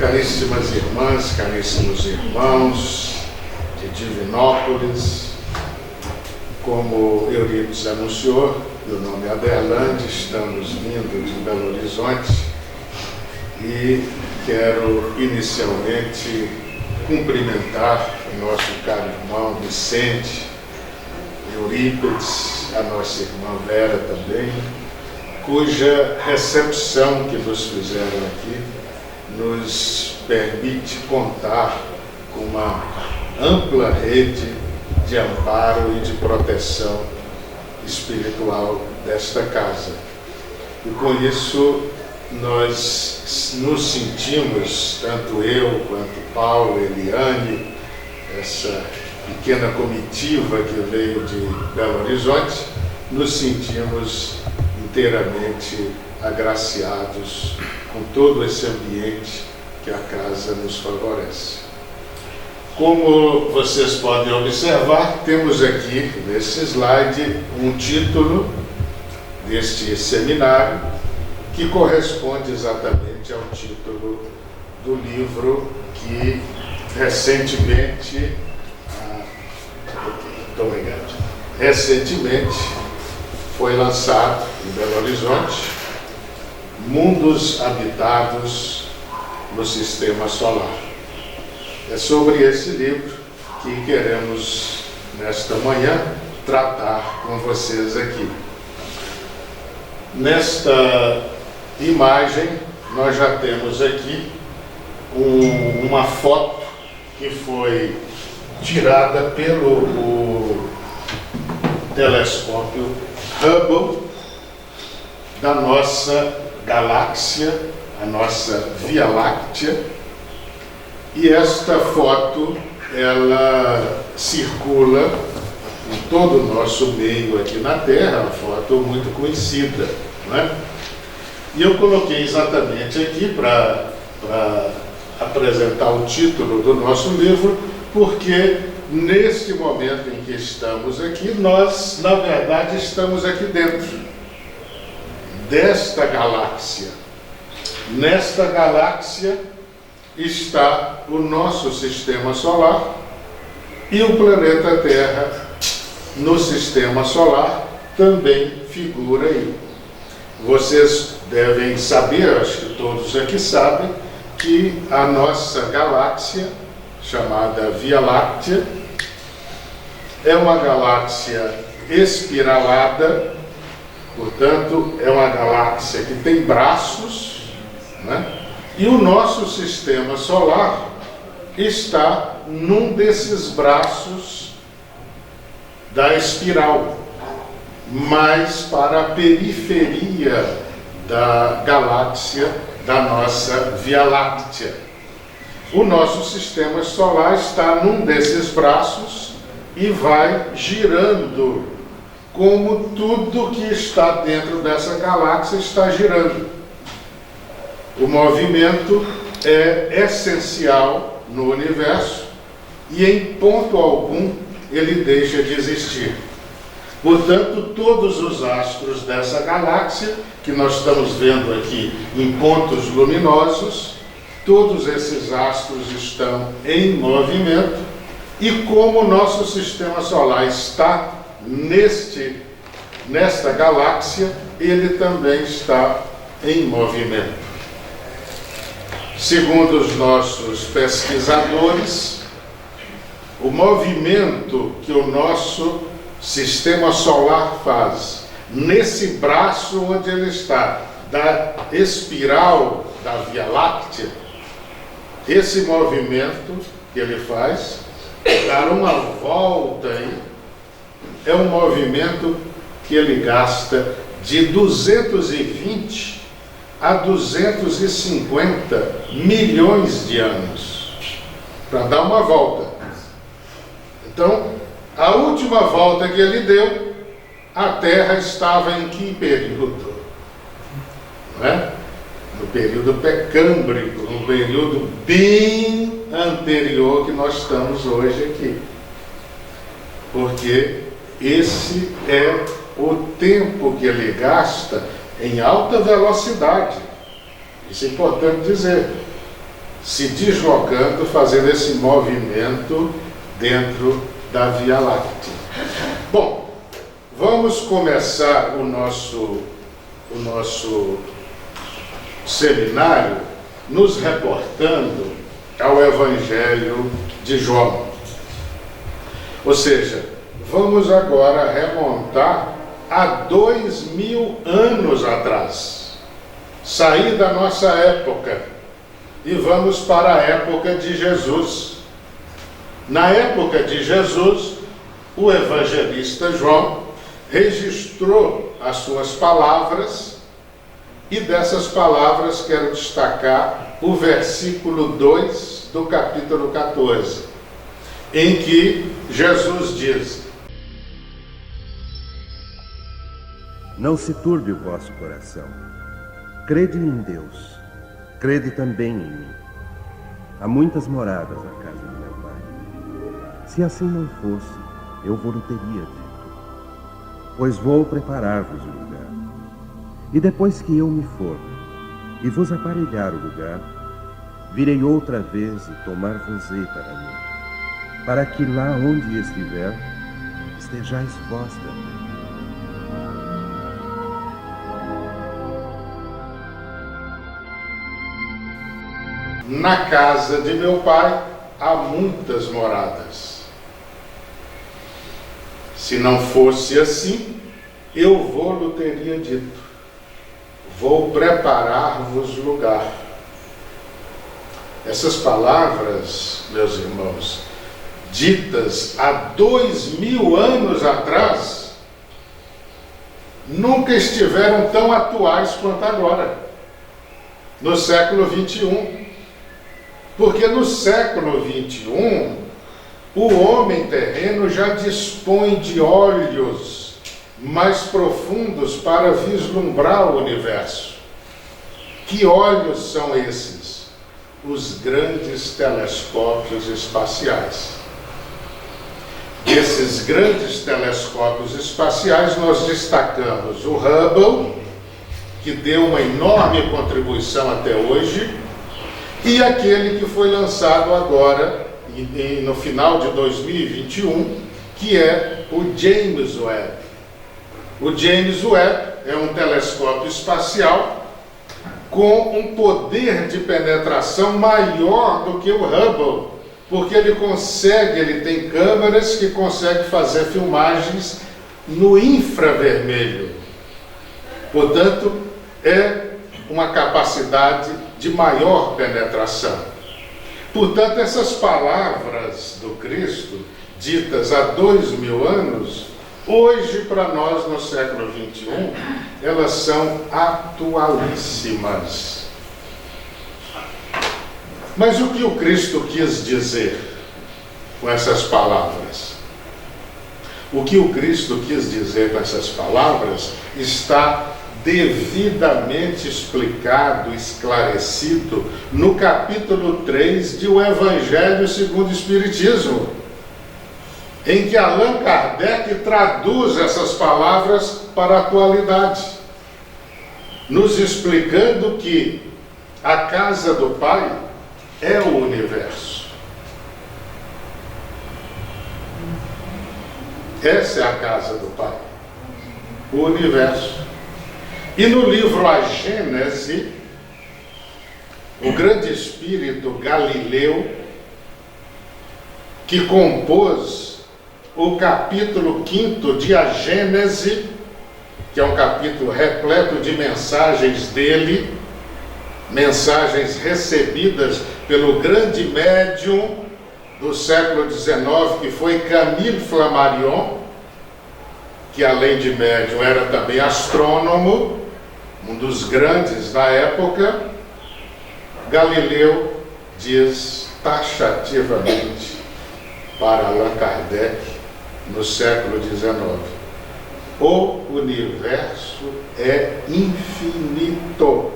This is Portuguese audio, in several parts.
Caríssimas irmãs, caríssimos irmãos de Divinópolis, como Eurípides anunciou, meu nome é Aderlande, estamos vindo de Belo Horizonte e quero inicialmente cumprimentar o nosso caro irmão Vicente, Eurípides, a nossa irmã Vera também, cuja recepção que nos fizeram aqui nos permite contar com uma ampla rede de amparo e de proteção espiritual desta casa. E com isso nós nos sentimos, tanto eu quanto Paulo, Eliane, essa pequena comitiva que veio de Belo Horizonte, nos sentimos inteiramente agraciados com todo esse ambiente que a casa nos favorece. Como vocês podem observar, temos aqui nesse slide um título deste seminário que corresponde exatamente ao título do livro que recentemente foi lançado em Belo Horizonte, Mundos Habitados no Sistema Solar. É sobre esse livro que queremos, nesta manhã, tratar com vocês aqui. Nesta imagem, nós já temos aqui uma foto que foi tirada pelo telescópio Hubble da nossa galáxia, a nossa Via Láctea, e esta foto ela circula em todo o nosso meio aqui na Terra, uma foto muito conhecida, não é? E eu coloquei exatamente aqui para apresentar o título do nosso livro, porque neste momento em que estamos aqui, nós, na verdade, estamos aqui dentro desta galáxia. Nesta galáxia está o nosso sistema solar e o planeta Terra no sistema solar também figura aí. Vocês devem saber, acho que todos aqui sabem, que a nossa galáxia, chamada Via Láctea, é uma galáxia espiralada, portanto, é uma galáxia que tem braços, né? E o nosso sistema solar está num desses braços da espiral, mais para a periferia da galáxia da nossa Via Láctea. O nosso sistema solar está num desses braços e vai girando, como tudo que está dentro dessa galáxia está girando. O movimento é essencial no universo e em ponto algum ele deixa de existir. Portanto, todos os astros dessa galáxia, que nós estamos vendo aqui em pontos luminosos, todos esses astros estão em movimento, e como o nosso sistema solar está nesta galáxia, ele também está em movimento. Segundo os nossos pesquisadores, o movimento que o nosso sistema solar faz nesse braço onde ele está, da espiral da Via Láctea, esse movimento que ele faz, dar uma volta aí, é um movimento que ele gasta de 220 a 250 milhões de anos para dar uma volta. Então, a última volta que ele deu, a Terra estava em que período? Não é? No período pré-câmbrico, um período bem anterior que nós estamos hoje aqui. Porque esse é o tempo que ele gasta em alta velocidade. Isso é importante dizer. se deslocando, fazendo esse movimento dentro da Via Láctea. Bom, vamos começar o nosso seminário nos reportando ao Evangelho de João. Ou seja, vamos agora remontar a 2000 anos atrás. Sair da nossa época e vamos para a época de Jesus. Na época de Jesus, o evangelista João registrou as suas palavras, e dessas palavras quero destacar o versículo 2 do capítulo 14, em que Jesus diz: Não se turbe o vosso coração. Crede em Deus, crede também em mim. Há muitas moradas na casa de meu Pai. Se assim não fosse, eu vou-lhe teria dito. Pois vou preparar-vos o lugar. E depois que eu me for e vos aparelhar o lugar, virei outra vez e tomar-vos-ei para mim, para que lá onde estiver, estejais vós também. Na casa de meu Pai há muitas moradas. Se não fosse assim, eu vou-lhe teria dito: vou preparar-vos lugar. Essas palavras, meus irmãos, ditas há 2000 anos atrás, nunca estiveram tão atuais quanto agora, no século 21. Porque no século 21, o homem terreno já dispõe de olhos mais profundos para vislumbrar o universo. Que olhos são esses? Os grandes telescópios espaciais. Desses grandes telescópios espaciais, nós destacamos o Hubble, que deu uma enorme contribuição até hoje, e aquele que foi lançado agora, no final de 2021, que é o James Webb. O James Webb é um telescópio espacial com um poder de penetração maior do que o Hubble, porque ele tem câmeras que conseguem fazer filmagens no infravermelho. Portanto, é uma capacidade de maior penetração. Portanto, essas palavras do Cristo, ditas há 2000 anos, hoje para nós no século 21, elas são atualíssimas. Mas o que o Cristo quis dizer com essas palavras? O que o Cristo quis dizer com essas palavras está devidamente explicado, esclarecido no capítulo 3 de O Evangelho segundo o Espiritismo, em que Allan Kardec traduz essas palavras para a atualidade, nos explicando que a casa do Pai é o universo. Essa é a casa do Pai, o universo. E no livro A Gênese, o grande espírito Galileu, que compôs o capítulo 5º de A Gênese, que é um capítulo repleto de mensagens dele, mensagens recebidas pelo grande médium do século XIX, que foi Camille Flammarion, que além de médium era também astrônomo, um dos grandes da época. Galileu diz taxativamente para Allan Kardec, no século XIX: o universo é infinito.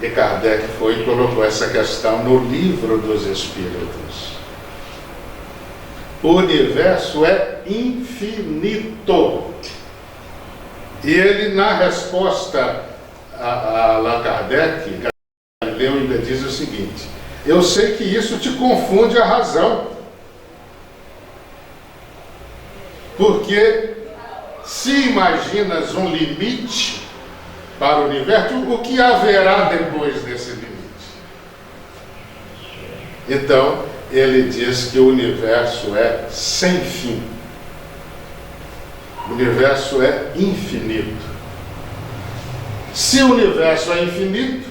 E Kardec foi e colocou essa questão no Livro dos Espíritos. O universo é infinito. E ele, na resposta a Allan Kardec, Galileu ainda diz o seguinte: eu sei que isso te confunde a razão, porque se imaginas um limite para o universo, o que haverá depois desse limite? Então, ele diz que o universo é sem fim. O universo é infinito. Se o universo é infinito,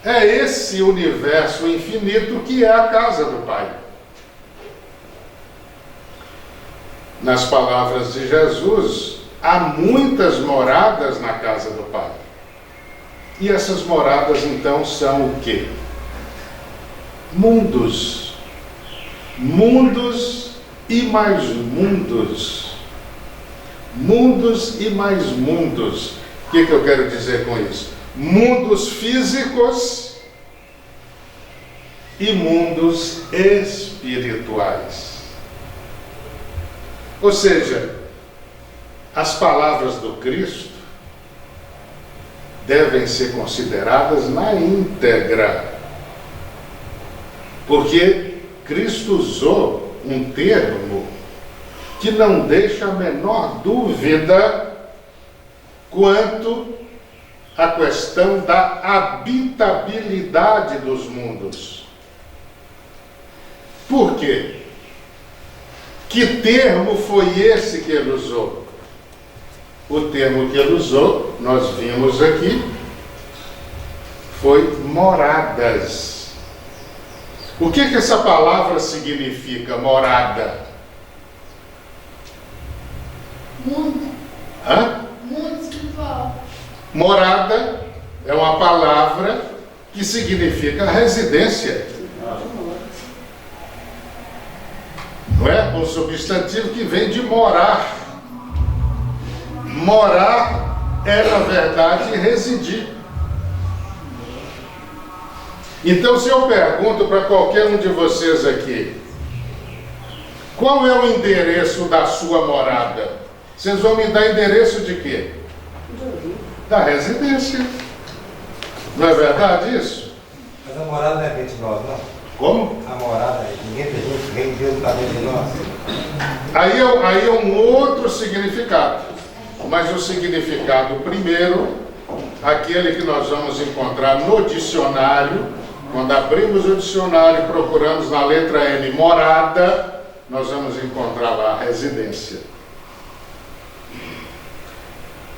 é esse universo infinito que é a casa do Pai. Nas palavras de Jesus, há muitas moradas na casa do Pai. E essas moradas, então, são o quê? Mundos. Mundos e mais mundos. Mundos e mais mundos. O que eu quero dizer com isso? Mundos físicos e mundos espirituais. Ou seja, as palavras do Cristo devem ser consideradas na íntegra, porque Cristo usou um termo que não deixa a menor dúvida quanto à questão da habitabilidade dos mundos. Por quê? Que termo foi esse que ele usou? O termo que ele usou, nós vimos aqui, foi moradas. O que essa palavra significa, morada? Mundo. Hã? Mundo espiritual. Morada é uma palavra que significa residência. Não é? Um substantivo que vem de morar. Morar é, na verdade, residir. Então, se eu pergunto para qualquer um de vocês aqui, qual é o endereço da sua morada? Vocês vão me dar endereço de quê? Da residência. Não é verdade isso? Mas a morada não é feita de nós, não? Como? A morada, ninguém Deus está dentro de nós. Aí é um outro significado. Mas o significado primeiro, aquele que nós vamos encontrar no dicionário, quando abrimos o dicionário e procuramos na letra N, morada, nós vamos encontrar lá residência.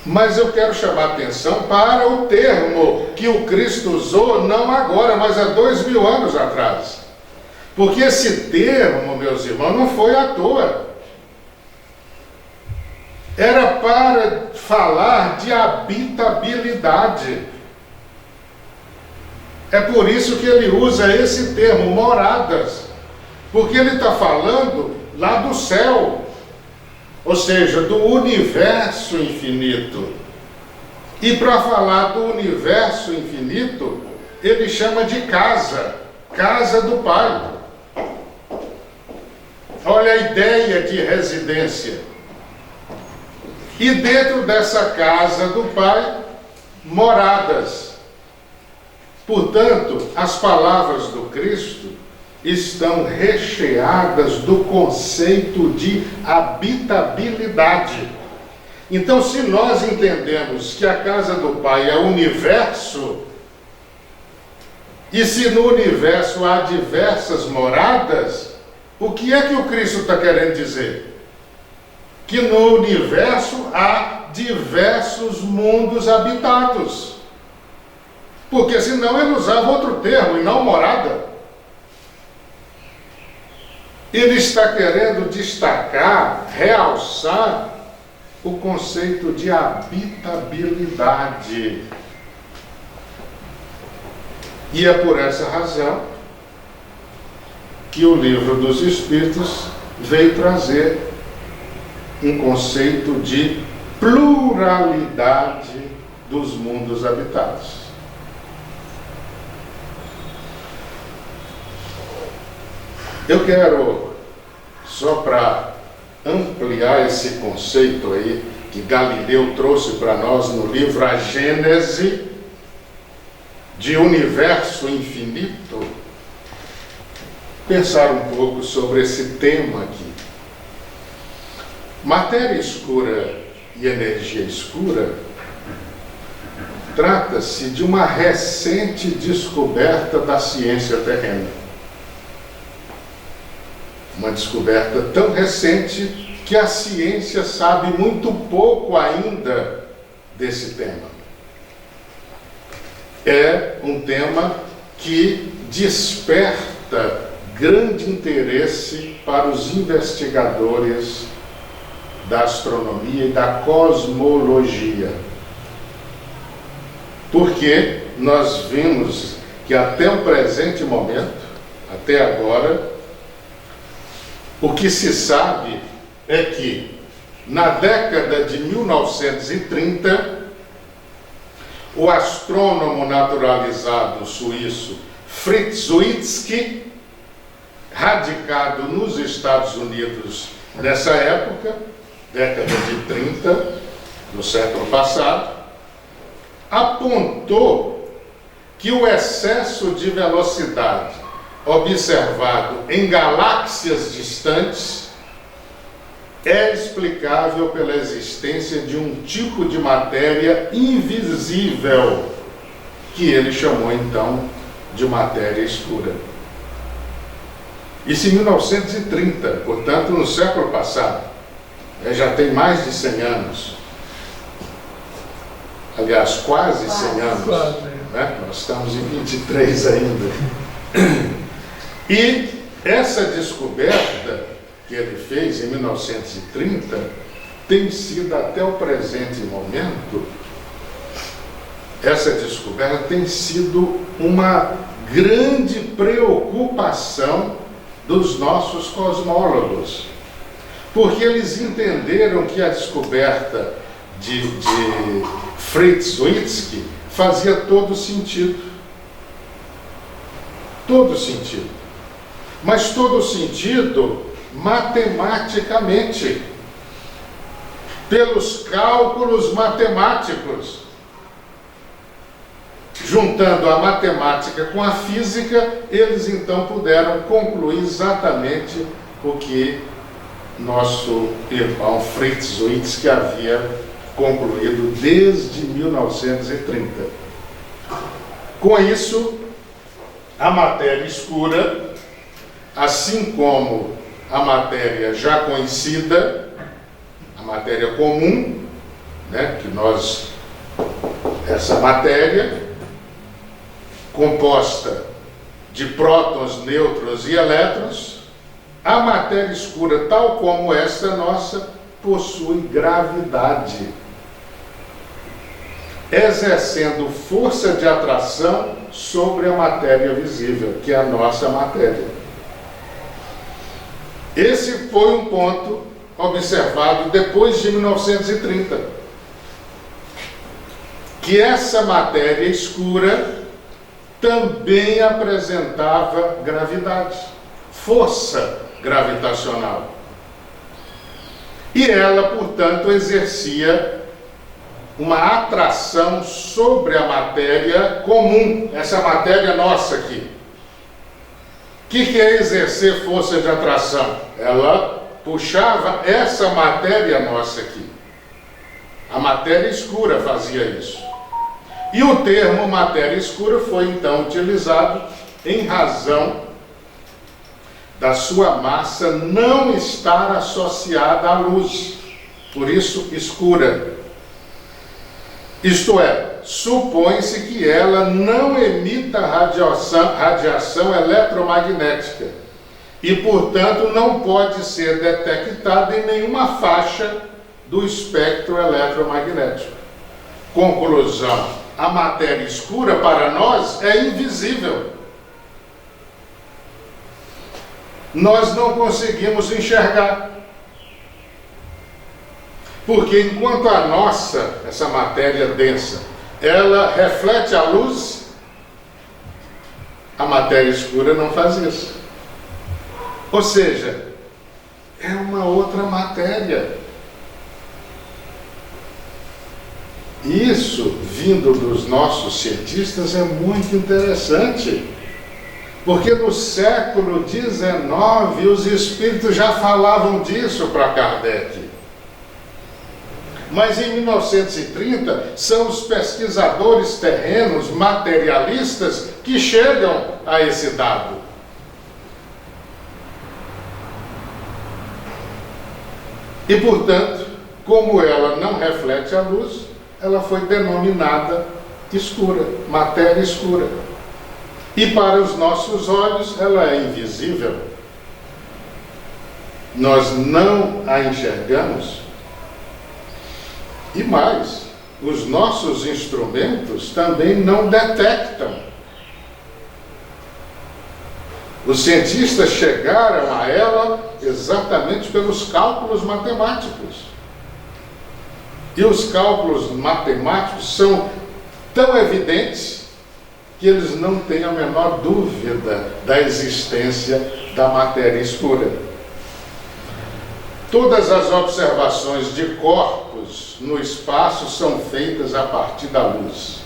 Mas eu quero chamar a atenção para o termo que o Cristo usou, não agora, mas há 2000 anos atrás. Porque esse termo, meus irmãos, não foi à toa. Era para falar de habitabilidade. É por isso que ele usa esse termo, moradas. Porque ele está falando lá do céu. Ou seja, do universo infinito. E para falar do universo infinito, ele chama de casa. Casa do Pai. Olha a ideia de residência. E dentro dessa casa do Pai, moradas. Portanto, as palavras do Cristo estão recheadas do conceito de habitabilidade. Então, se nós entendemos que a casa do Pai é o universo, e se no universo há diversas moradas, o que é que o Cristo está querendo dizer? Que no universo há diversos mundos habitados. Porque senão ele usava outro termo e não morada. Ele está querendo destacar, realçar o conceito de habitabilidade. E é por essa razão que o Livro dos Espíritos veio trazer um conceito de pluralidade dos mundos habitados. Eu quero, só para ampliar esse conceito aí, que Galileu trouxe para nós no livro A Gênese, de universo infinito, pensar um pouco sobre esse tema aqui. Matéria escura e energia escura trata-se de uma recente descoberta da ciência terrena. Uma descoberta tão recente que a ciência sabe muito pouco ainda desse tema. É um tema que desperta grande interesse para os investigadores da astronomia e da cosmologia. Porque nós vimos que até o presente momento, até agora, o que se sabe é que na década de 1930, o astrônomo naturalizado suíço Fritz Zwicky, radicado nos Estados Unidos nessa época, década de 30, do século passado, apontou que o excesso de velocidade observado em galáxias distantes é explicável pela existência de um tipo de matéria invisível, que ele chamou então de matéria escura. Isso em 1930, portanto no século passado, já tem mais de 100 anos. Aliás, quase 100 anos. Né? Nós estamos em 23 ainda. E essa descoberta que ele fez em 1930 tem sido até o presente momento, essa descoberta tem sido uma grande preocupação dos nossos cosmólogos, porque eles entenderam que a descoberta de Fritz Zwicky fazia todo sentido. Todo sentido. Mas todo sentido matematicamente, pelos cálculos matemáticos. Juntando a matemática com a física, eles então puderam concluir exatamente o que nosso irmão Fritz Zwicky havia concluído desde 1930. Com isso, a matéria escura, assim como a matéria já conhecida, a matéria comum, né, que nós, essa matéria composta de prótons, nêutrons e elétrons, a matéria escura, tal como esta nossa, possui gravidade, exercendo força de atração sobre a matéria visível, que é a nossa matéria. Esse foi um ponto observado depois de 1930, que essa matéria escura também apresentava gravidade, força gravitacional. E ela, portanto, exercia uma atração sobre a matéria comum, essa matéria nossa aqui. O que é exercer força de atração? Ela puxava essa matéria nossa aqui. A matéria escura fazia isso. E o termo matéria escura foi então utilizado em razão da sua massa não estar associada à luz, por isso escura. Isto é, supõe-se que ela não emita radiação eletromagnética e, portanto, não pode ser detectada em nenhuma faixa do espectro eletromagnético. Conclusão: a matéria escura para nós é invisível. Nós não conseguimos enxergar. Porque enquanto a nossa, essa matéria densa, ela reflete a luz, a matéria escura não faz isso. Ou seja, é uma outra matéria. Isso, vindo dos nossos cientistas, é muito interessante. Porque no século XIX os espíritos já falavam disso para Kardec. Mas em 1930 são os pesquisadores terrenos, materialistas, que chegam a esse dado. E, portanto, como ela não reflete a luz, ela foi denominada escura, matéria escura. E para os nossos olhos ela é invisível. Nós não a enxergamos. E mais, os nossos instrumentos também não detectam. Os cientistas chegaram a ela exatamente pelos cálculos matemáticos. E os cálculos matemáticos são tão evidentes que eles não têm a menor dúvida da existência da matéria escura. Todas as observações de corpos no espaço são feitas a partir da luz,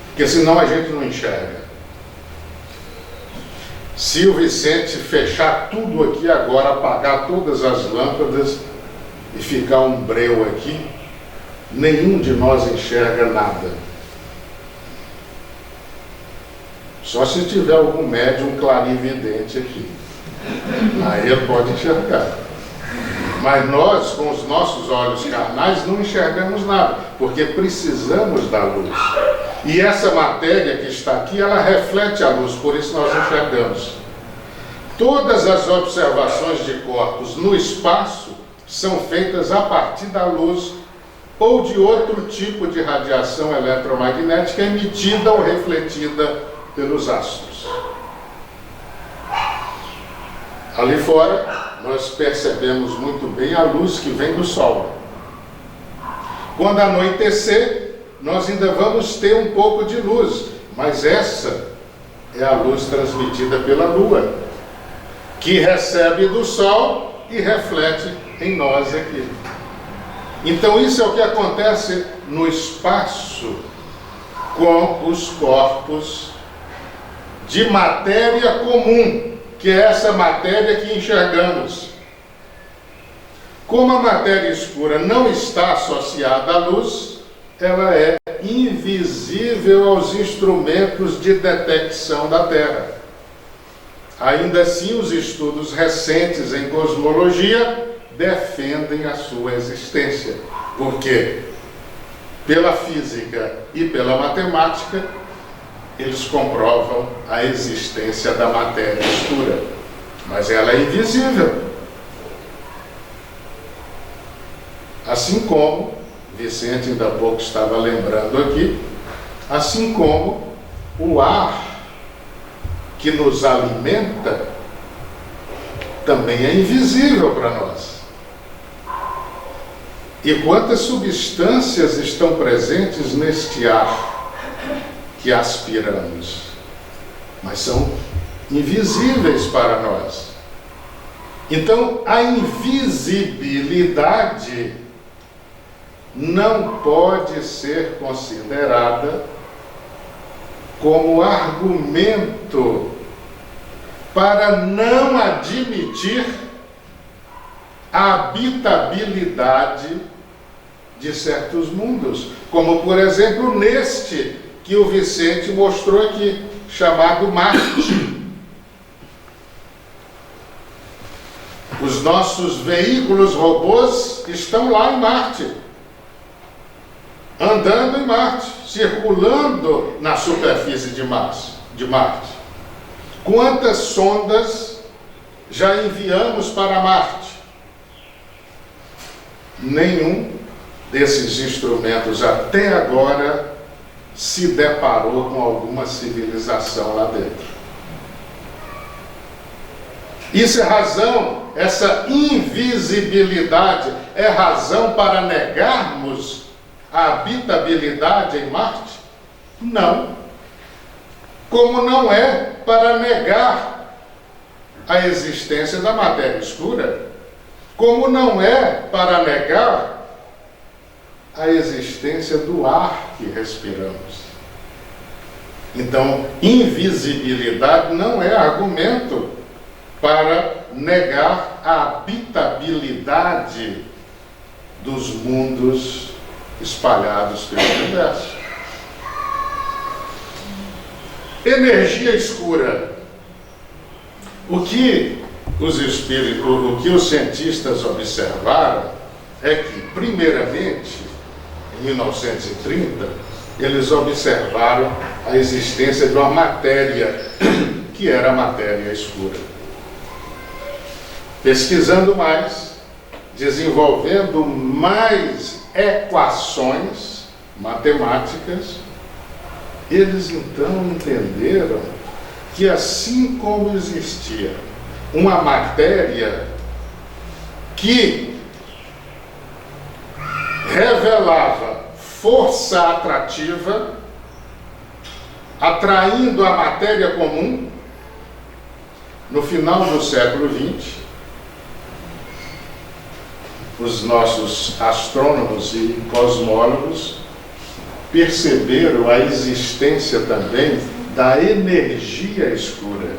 porque senão a gente não enxerga. Se o Vicente fechar tudo aqui agora, apagar todas as lâmpadas e ficar um breu aqui, nenhum de nós enxerga nada. Só se tiver algum médium clarividente aqui. Aí ele pode enxergar. Mas nós, com os nossos olhos carnais, não enxergamos nada, porque precisamos da luz. E essa matéria que está aqui, ela reflete a luz, por isso nós enxergamos. Todas as observações de corpos no espaço são feitas a partir da luz ou de outro tipo de radiação eletromagnética emitida ou refletida pelos astros. Ali fora, nós percebemos muito bem a luz que vem do Sol. Quando anoitecer, nós ainda vamos ter um pouco de luz, mas essa é a luz transmitida pela Lua, que recebe do Sol e reflete em nós aqui. Então isso é o que acontece no espaço com os corpos de matéria comum, que é essa matéria que enxergamos. Como a matéria escura não está associada à luz, ela é invisível aos instrumentos de detecção da Terra. Ainda assim, os estudos recentes em cosmologia defendem a sua existência. Por quê? Pela física e pela matemática, eles comprovam a existência da matéria escura, mas ela é invisível. Assim como, Vicente ainda há pouco estava lembrando aqui, assim como o ar que nos alimenta também é invisível para nós. E quantas substâncias estão presentes neste ar que aspiramos, mas são invisíveis para nós. Então, a invisibilidade não pode ser considerada como argumento para não admitir a habitabilidade de certos mundos, como, por exemplo, neste que o Vicente mostrou aqui, chamado Marte. Os nossos veículos robôs estão lá em Marte, andando em Marte, circulando na superfície de Marte. Quantas sondas já enviamos para Marte? Nenhum desses instrumentos até agora se deparou com alguma civilização lá dentro. Isso é razão, essa invisibilidade é razão para negarmos a habitabilidade em Marte? Não. Como não é para negar a existência da matéria escura, como não é para negar a existência do ar que respiramos. Então, invisibilidade não é argumento para negar a habitabilidade dos mundos espalhados pelo universo. Energia escura. O que os cientistas observaram é que, primeiramente, em 1930, eles observaram a existência de uma matéria, que era a matéria escura. Pesquisando mais, desenvolvendo mais equações matemáticas, eles então entenderam que, assim como existia uma matéria que revelava força atrativa, atraindo a matéria comum, no final do século XX, os nossos astrônomos e cosmólogos perceberam a existência também da energia escura.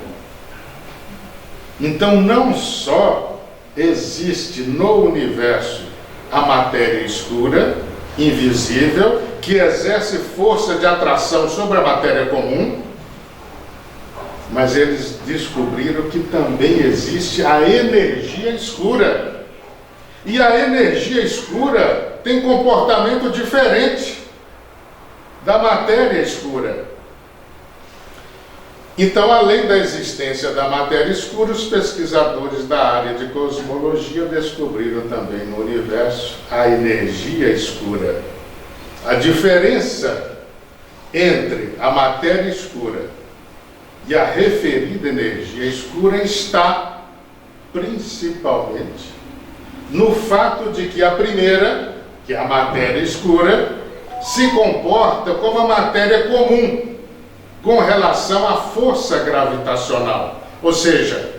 Então, não só existe no universo a matéria escura, invisível, que exerce força de atração sobre a matéria comum, mas eles descobriram que também existe a energia escura. E a energia escura tem comportamento diferente da matéria escura. Então, além da existência da matéria escura, os pesquisadores da área de cosmologia descobriram também no universo a energia escura. A diferença entre a matéria escura e a referida energia escura está principalmente no fato de que a primeira, que é a matéria escura, se comporta como a matéria comum com relação à força gravitacional, ou seja,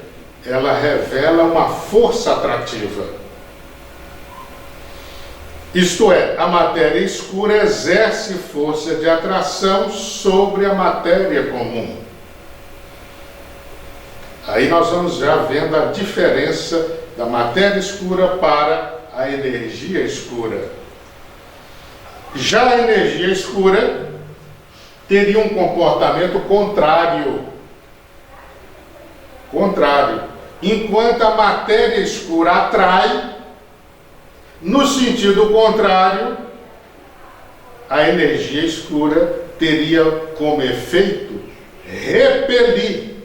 ela revela uma força atrativa. Isto é, a matéria escura exerce força de atração sobre a matéria comum. Aí nós vamos já vendo a diferença da matéria escura para a energia escura. Já a energia escura teria um comportamento contrário. Enquanto a matéria escura atrai, no sentido contrário, a energia escura teria como efeito repelir,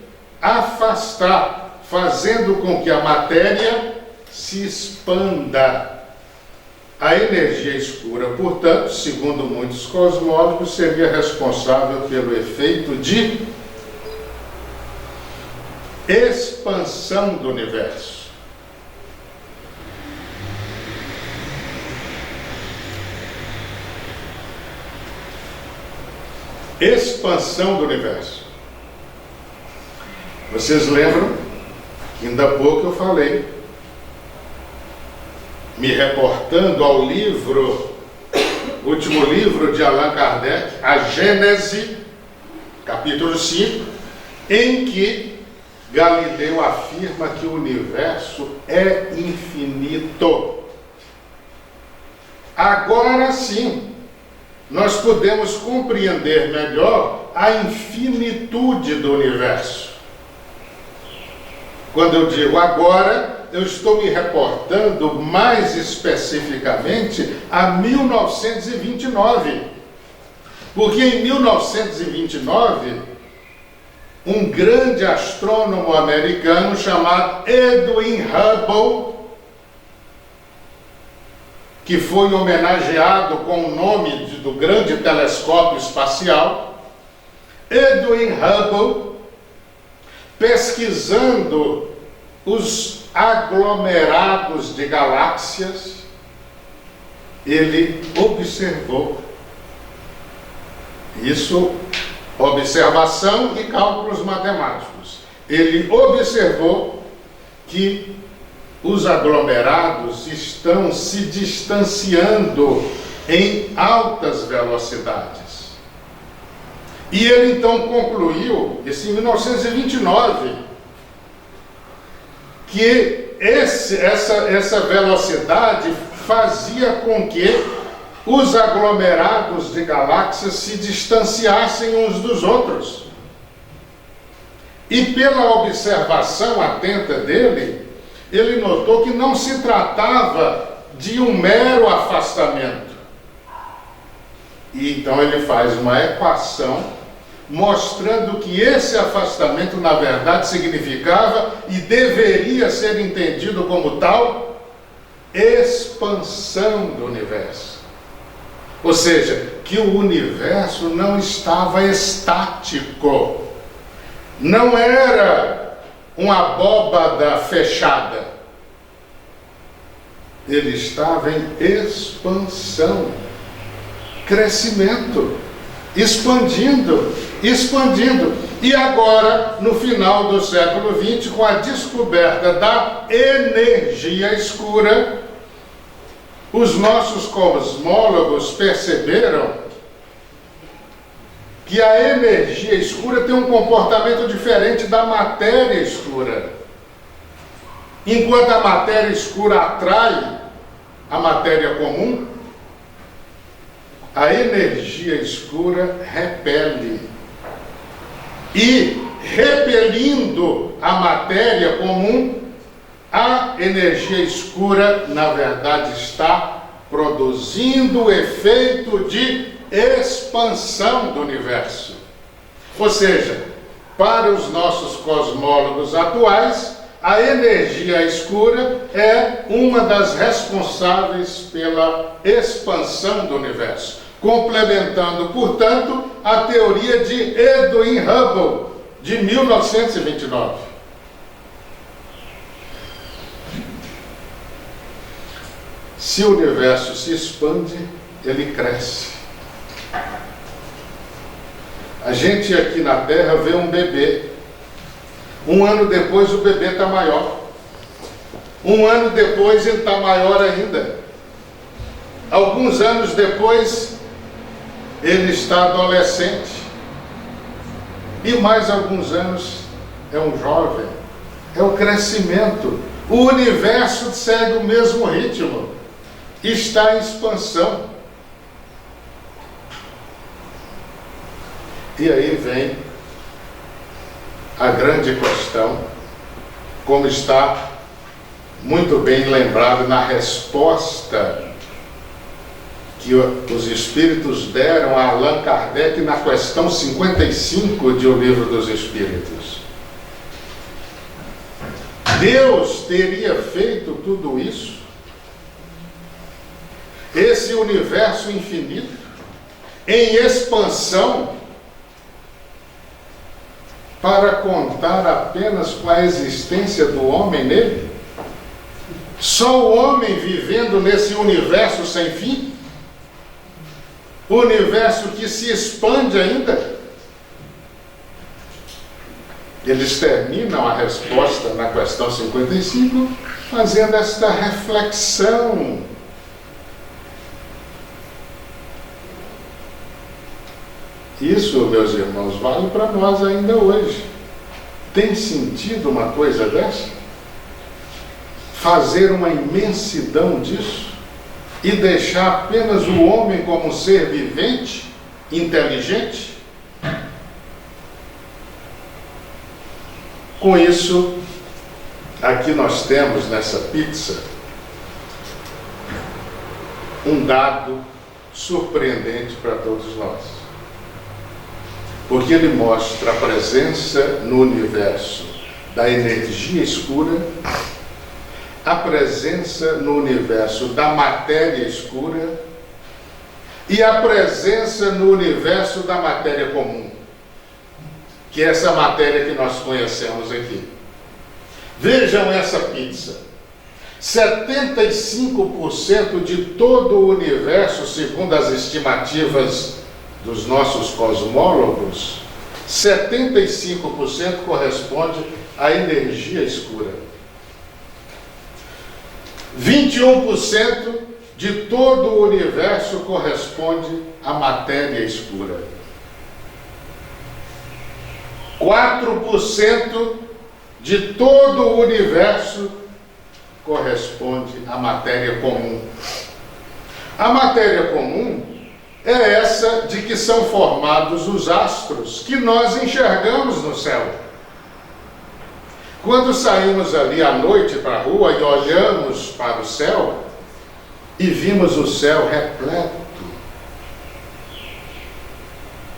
afastar, fazendo com que a matéria se expanda. A energia escura, portanto, segundo muitos cosmólogos, seria responsável pelo efeito de expansão do universo. Expansão do universo. Vocês lembram que ainda há pouco eu falei, me reportando ao último livro de Allan Kardec, a Gênese, capítulo 5, em que Galileu afirma que o universo é infinito. Agora sim, nós podemos compreender melhor a infinitude do universo. Quando eu digo agora, eu estou me reportando mais especificamente a 1929. Porque em 1929, um grande astrônomo americano chamado Edwin Hubble, que foi homenageado com o nome do grande telescópio espacial, Edwin Hubble, pesquisando os aglomerados de galáxias, ele observou isso, observação e cálculos matemáticos. Ele observou que os aglomerados estão se distanciando em altas velocidades. E ele então concluiu, isso em 1929, que essa velocidade fazia com que os aglomerados de galáxias se distanciassem uns dos outros. E pela observação atenta dele, ele notou que não se tratava de um mero afastamento. E então ele faz uma equação mostrando que esse afastamento, na verdade, significava e deveria ser entendido como tal, expansão do universo. Ou seja, que o universo não estava estático, não era uma abóbada fechada, ele estava em expansão, crescimento, expandindo. E agora, no final do século XX, com a descoberta da energia escura, os nossos cosmólogos perceberam que a energia escura tem um comportamento diferente da matéria escura. Enquanto a matéria escura atrai a matéria comum, a energia escura repele. E, repelindo a matéria comum, a energia escura, na verdade, está produzindo o efeito de expansão do universo. Ou seja, para os nossos cosmólogos atuais, a energia escura é uma das responsáveis pela expansão do universo, complementando, portanto, a teoria de Edwin Hubble, de 1929. Se o universo se expande, ele cresce. A gente aqui na Terra vê um bebê. Um ano depois o bebê está maior. Um ano depois ele está maior ainda. Alguns anos depois ele está adolescente. E mais alguns anos é um jovem. É o crescimento. O universo segue o mesmo ritmo. Está em expansão. E aí vem a grande questão, como está muito bem lembrado na resposta que os Espíritos deram a Allan Kardec na questão 55 de O Livro dos Espíritos. Deus teria feito tudo isso? Esse universo infinito, em expansão, para contar apenas com a existência do homem nele? Só o homem vivendo nesse universo sem fim? O universo que se expande ainda? Eles terminam a resposta na questão 55 fazendo esta reflexão. Isso, meus irmãos, vale para nós ainda hoje. Tem sentido uma coisa dessa? Fazer uma imensidão disso e deixar apenas o homem como um ser vivente, inteligente? Com isso, aqui nós temos nessa pizza um dado surpreendente para todos nós. Porque ele mostra a presença no universo da energia escura, a presença no universo da matéria escura e a presença no universo da matéria comum, que é essa matéria que nós conhecemos aqui. Vejam essa pizza. 75% de todo o universo, segundo as estimativas dos nossos cosmólogos, 75% corresponde à energia escura. 21% de todo o universo corresponde à matéria escura. 4% de todo o universo corresponde à matéria comum. A matéria comum é essa de que são formados os astros que nós enxergamos no céu. Quando saímos ali à noite para a rua e olhamos para o céu e vimos o céu repleto,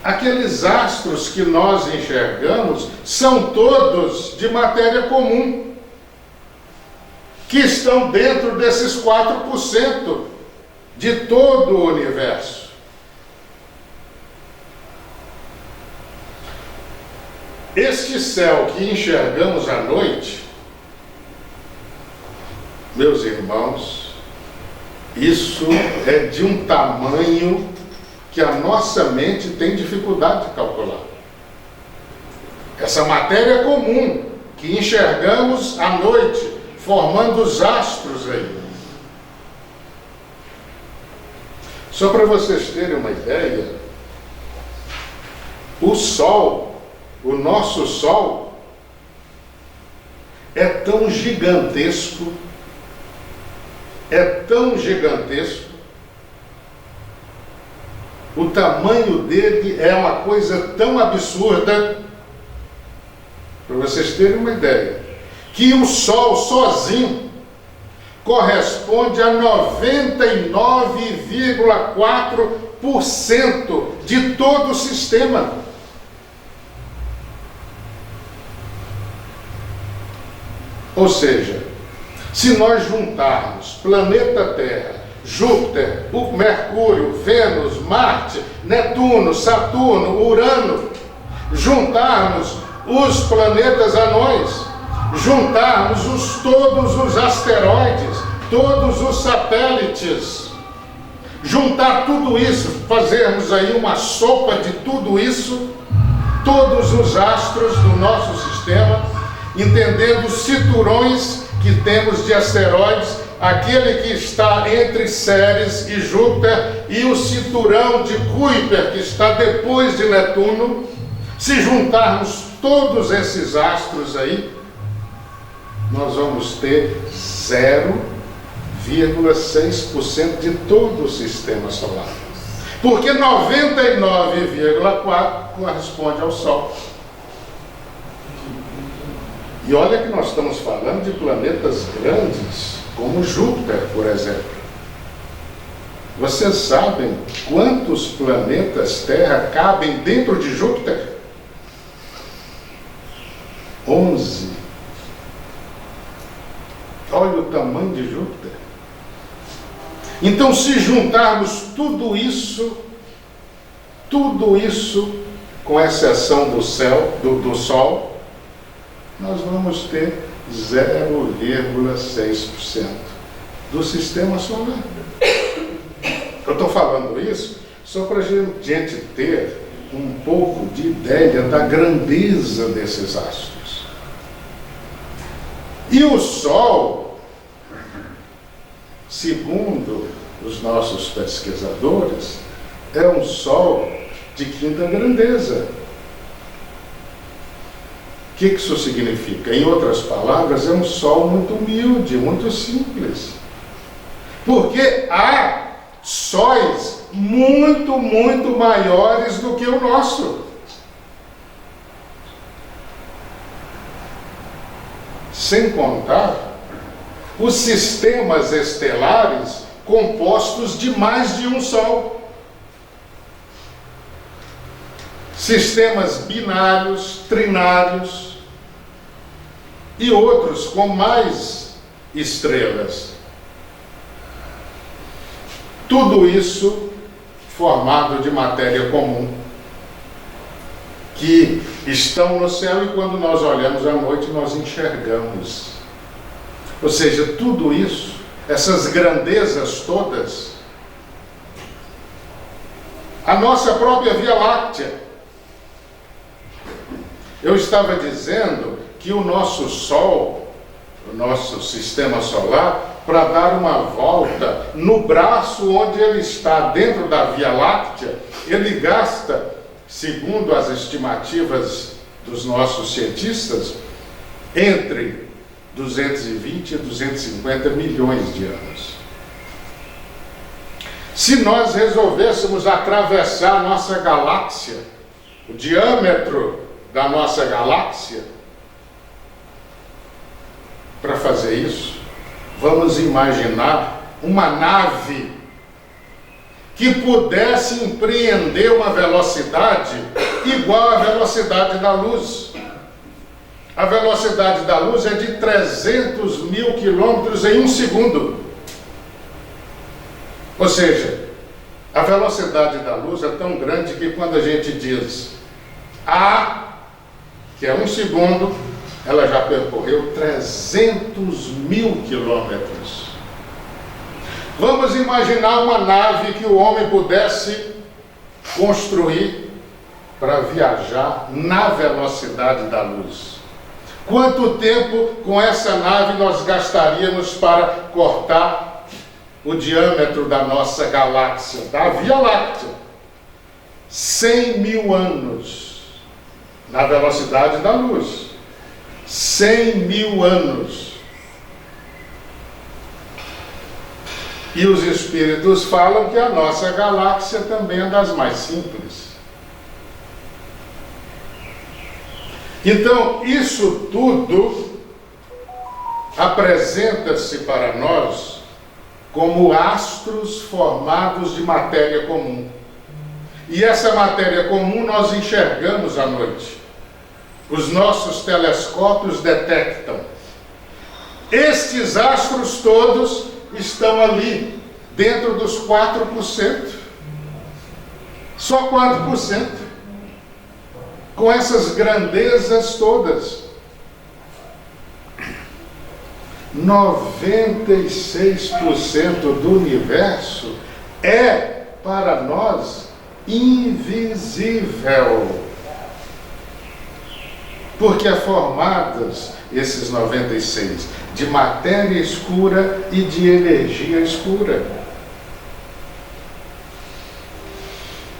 aqueles astros que nós enxergamos são todos de matéria comum, que estão dentro desses 4% de todo o universo. Este céu que enxergamos à noite, meus irmãos, isso é de um tamanho que a nossa mente tem dificuldade de calcular. Essa matéria comum que enxergamos à noite, formando os astros aí. Só para vocês terem uma ideia, o Sol, o nosso Sol, é tão gigantesco, o tamanho dele é uma coisa tão absurda, para vocês terem uma ideia, que o Sol sozinho corresponde a 99,4% de todo o sistema. Ou seja, se nós juntarmos planeta Terra, Júpiter, Mercúrio, Vênus, Marte, Netuno, Saturno, Urano, juntarmos os planetas anões, juntarmos todos os asteroides, todos os satélites, juntar tudo isso, fazermos aí uma sopa de tudo isso, todos os astros do nosso sistema, entendendo os cinturões que temos de asteroides, aquele que está entre Ceres e Júpiter e o cinturão de Kuiper que está depois de Netuno, se juntarmos todos esses astros aí, nós vamos ter 0,6% de todo o sistema solar. Porque 99,4% corresponde ao Sol. E olha que nós estamos falando de planetas grandes, como Júpiter, por exemplo. Vocês sabem quantos planetas Terra cabem dentro de Júpiter? 11. Olha o tamanho de Júpiter. Então, se juntarmos tudo isso, com exceção do Sol, nós vamos ter 0,6% do sistema solar. Eu estou falando isso só para a gente ter um pouco de ideia da grandeza desses astros. E o Sol, segundo os nossos pesquisadores, é um Sol de quinta grandeza. O que isso significa? Em outras palavras, é um Sol muito humilde, muito simples. Porque há sóis muito, muito maiores do que o nosso. Sem contar os sistemas estelares compostos de mais de um Sol. Sistemas binários, trinários e outros com mais estrelas. Tudo isso formado de matéria comum, que estão no céu e quando nós olhamos à noite nós enxergamos. Ou seja, tudo isso, essas grandezas todas, a nossa própria Via Láctea. Eu estava dizendo que o nosso Sol, nosso sistema solar para dar uma volta no braço onde ele está, dentro da Via Láctea. Ele gasta, segundo as estimativas dos nossos cientistas, entre 220 e 250 milhões de anos. Se nós resolvêssemos atravessar a nossa galáxia, o diâmetro da nossa galáxia, para fazer isso, vamos imaginar uma nave que pudesse empreender uma velocidade igual à velocidade da luz. A velocidade da luz é de 300 mil quilômetros em um segundo. Ou seja, a velocidade da luz é tão grande que quando a gente diz A, que é um segundo, ela já percorreu 300 mil quilômetros. Vamos imaginar uma nave que o homem pudesse construir para viajar na velocidade da luz. Quanto tempo com essa nave nós gastaríamos para cortar o diâmetro da nossa galáxia, da Via Láctea? 100 mil anos na velocidade da luz. 100 mil anos. E os espíritos falam que a nossa galáxia também é das mais simples. Então, isso tudo apresenta-se para nós como astros formados de matéria comum. E essa matéria comum nós enxergamos à noite. Os nossos telescópios detectam. Estes astros todos estão ali, dentro dos 4%. Só 4%. Com essas grandezas todas. 96% do universo é, para nós, invisível. Porque é formados, esses 96, de matéria escura e de energia escura.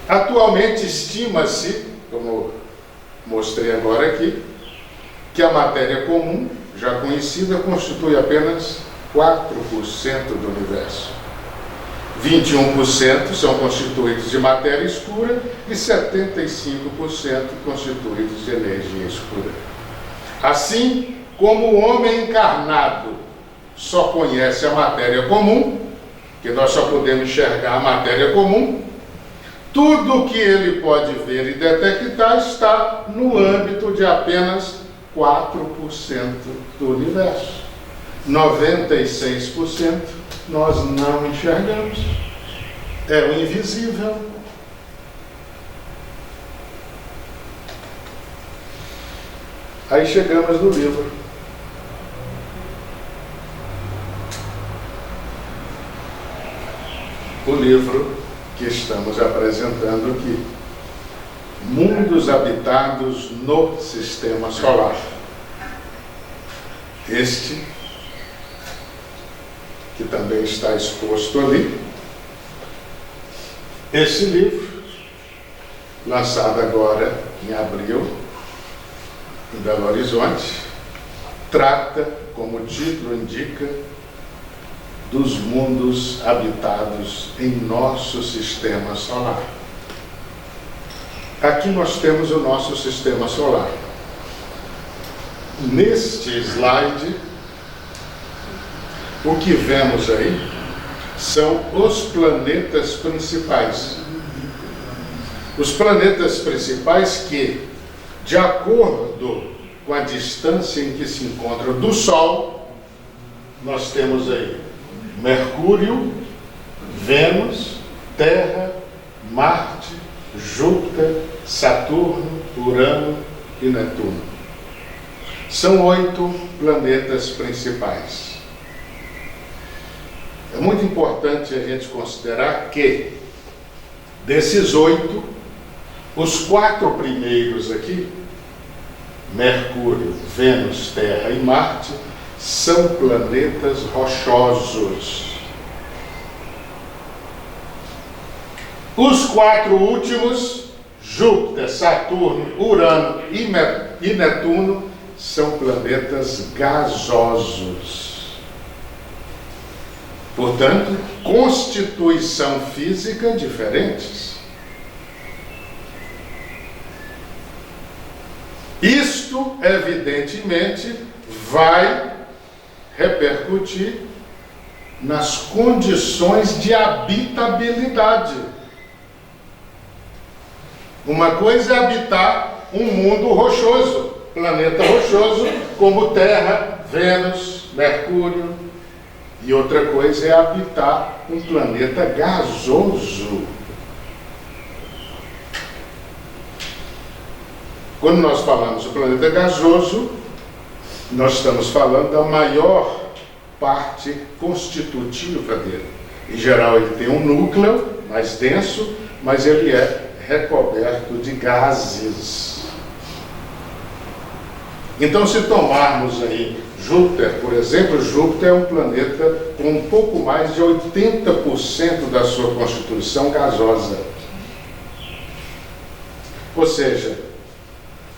Atualmente estima-se, como mostrei agora aqui, que a matéria comum, já conhecida, constitui apenas 4% do universo. 21% são constituídos de matéria escura e 75% constituídos de energia escura. Assim como o homem encarnado só conhece a matéria comum, que nós só podemos enxergar a matéria comum, tudo o que ele pode ver e detectar está no âmbito de apenas 4% do universo. 96% nós não enxergamos. É o invisível. Aí chegamos no livro. O livro que estamos apresentando aqui. Mundos habitados no Sistema Solar. Este, que também está exposto ali, esse livro, lançado agora em abril, em Belo Horizonte, trata, como o título indica, dos mundos habitados em nosso Sistema Solar. Aqui nós temos o nosso Sistema Solar. Neste slide, o que vemos aí são os planetas principais. Os planetas principais que, de acordo com a distância em que se encontram do Sol, nós temos aí Mercúrio, Vênus, Terra, Marte, Júpiter, Saturno, Urano e Netuno. São 8 planetas principais. É muito importante a gente considerar que, desses 8, os 4 primeiros aqui, Mercúrio, Vênus, Terra e Marte, são planetas rochosos. Os 4 últimos, Júpiter, Saturno, Urano e Netuno, são planetas gasosos. Portanto, constituição física diferentes. Isto, evidentemente, vai repercutir nas condições de habitabilidade. Uma coisa é habitar um mundo rochoso, planeta rochoso, como Terra, Vênus, Mercúrio. E outra coisa é habitar um planeta gasoso. Quando nós falamos do planeta gasoso, nós estamos falando da maior parte constitutiva dele. Em geral, ele tem um núcleo mais denso, mas ele é recoberto de gases. Então, se tomarmos aí Júpiter, por exemplo, Júpiter é um planeta com um pouco mais de 80% da sua constituição gasosa. Ou seja,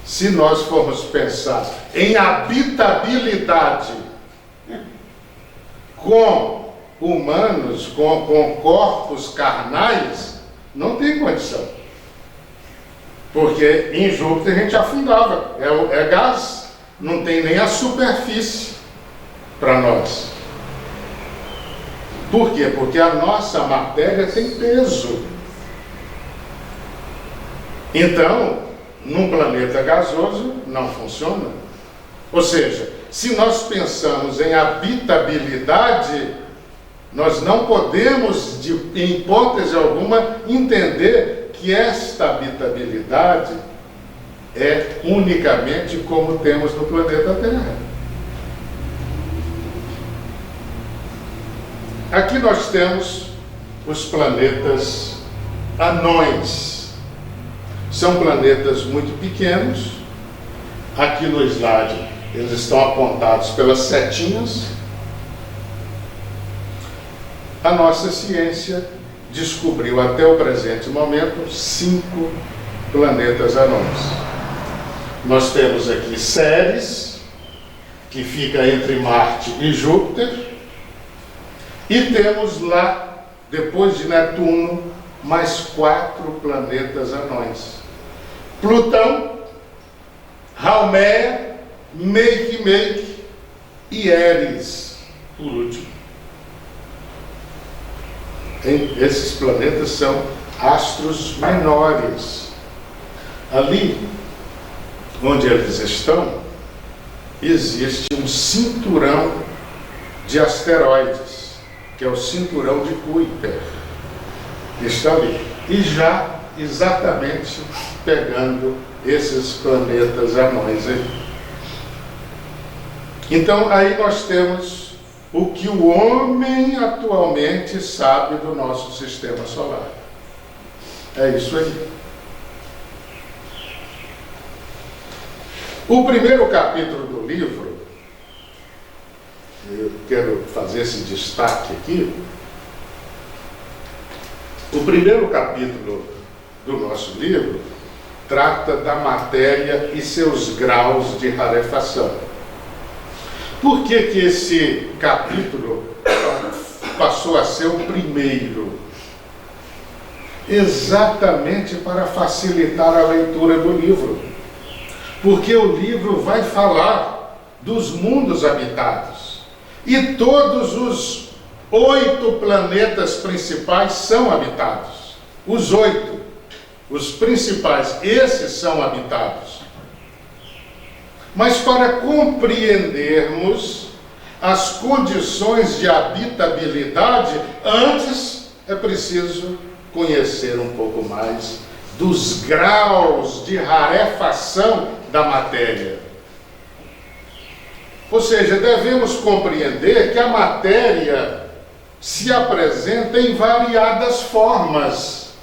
se nós formos pensar em habitabilidade com humanos, com corpos carnais, não tem condição. Porque em Júpiter a gente afundava, é gás, não tem nem a superfície para nós. Por quê? Porque a nossa matéria tem peso. Então, num planeta gasoso, não funciona. Ou seja, se nós pensamos em habitabilidade, nós não podemos, em hipótese alguma, entender que esta habitabilidade é unicamente como temos no planeta Terra. Aqui nós temos os planetas anões. São planetas muito pequenos. Aqui no slide eles estão apontados pelas setinhas. A nossa ciência descobriu até o presente momento 5 planetas anões. Nós temos aqui Ceres, que fica entre Marte e Júpiter, e temos lá, depois de Netuno, mais 4 planetas anões. Plutão, Haumea, Makemake e Eris, por último. Esses planetas são astros menores. Ali, onde eles estão, existe um cinturão de asteroides, que é o cinturão de Kuiper. Está ali. E já exatamente pegando esses planetas anões aí. Então, aí nós temos o que o homem atualmente sabe do nosso sistema solar. É isso aí. O primeiro capítulo do livro, eu quero fazer esse destaque aqui. O primeiro capítulo do nosso livro trata da matéria e seus graus de rarefação. Por que que esse capítulo passou a ser o primeiro? Exatamente para facilitar a leitura do livro. Porque o livro vai falar dos mundos habitados. E todos os 8 planetas principais são habitados. Os 8, os principais, esses são habitados. Mas para compreendermos as condições de habitabilidade, antes é preciso conhecer um pouco mais dos graus de rarefação da matéria. Ou seja, devemos compreender que a matéria se apresenta em variadas formas.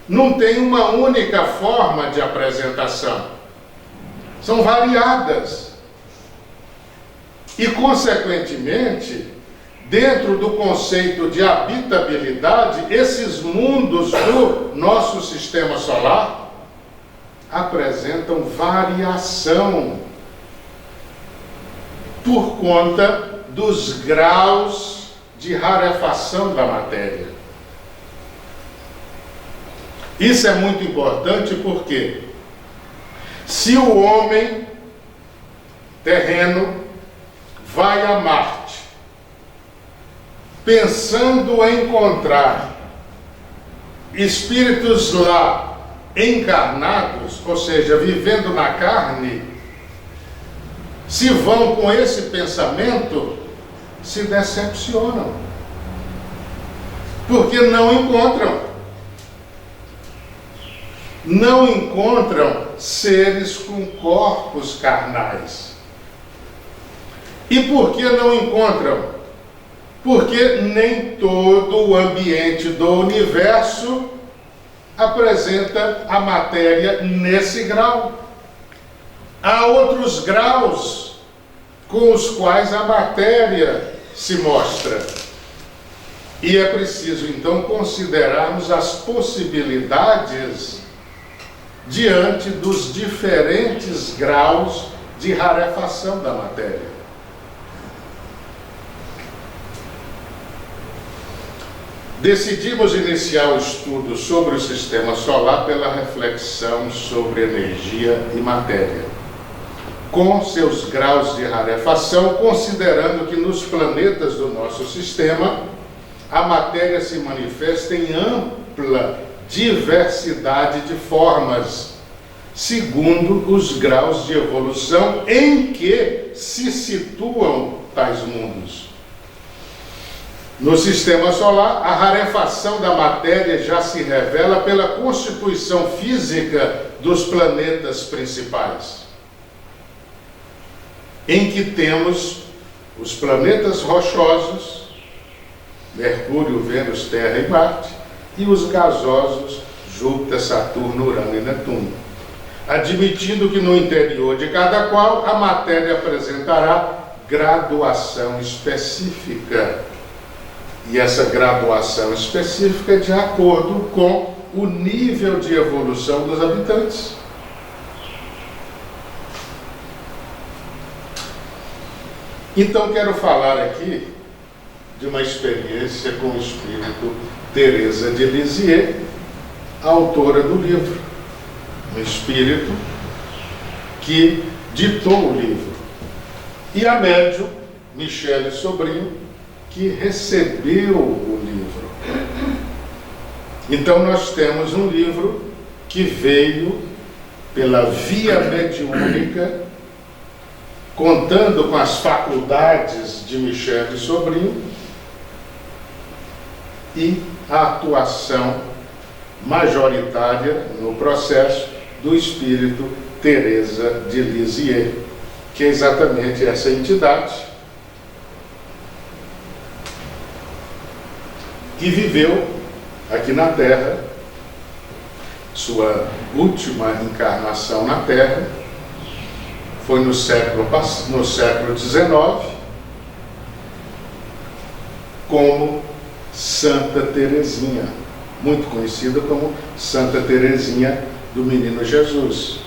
Não tem uma única forma de apresentação. São variadas. E, consequentemente, dentro do conceito de habitabilidade, esses mundos do nosso sistema solar apresentam variação por conta dos graus de rarefação da matéria. Isso é muito importante porque, se o homem terreno vai a Marte, pensando em encontrar espíritos lá encarnados, ou seja, vivendo na carne, se vão com esse pensamento, se decepcionam, porque não encontram seres com corpos carnais. E por que não encontram? Porque nem todo o ambiente do universo apresenta a matéria nesse grau. Há outros graus com os quais a matéria se mostra. E é preciso, então, considerarmos as possibilidades diante dos diferentes graus de rarefação da matéria. Decidimos iniciar o estudo sobre o sistema solar pela reflexão sobre energia e matéria, com seus graus de rarefação, considerando que nos planetas do nosso sistema a matéria se manifesta em ampla diversidade de formas, segundo os graus de evolução em que se situam tais mundos. No sistema solar, a rarefação da matéria já se revela pela constituição física dos planetas principais, em que temos os planetas rochosos, Mercúrio, Vênus, Terra e Marte, e os gasosos, Júpiter, Saturno, Urano e Netuno, admitindo que no interior de cada qual a matéria apresentará graduação específica. E essa graduação específica é de acordo com o nível de evolução dos habitantes. Então, quero falar aqui de uma experiência com o espírito Teresa de Lisieux, autora do livro. Um espírito que ditou o livro. E a médium, Michele Sobrinho, que recebeu o livro. Então nós temos um livro que veio pela via mediúnica, contando com as faculdades de Michele Sobrinho e a atuação majoritária no processo do espírito Teresa de Lisieux, que é exatamente essa entidade que viveu aqui na Terra, sua última encarnação na Terra foi no século XIX, como Santa Teresinha, muito conhecida como Santa Teresinha do Menino Jesus.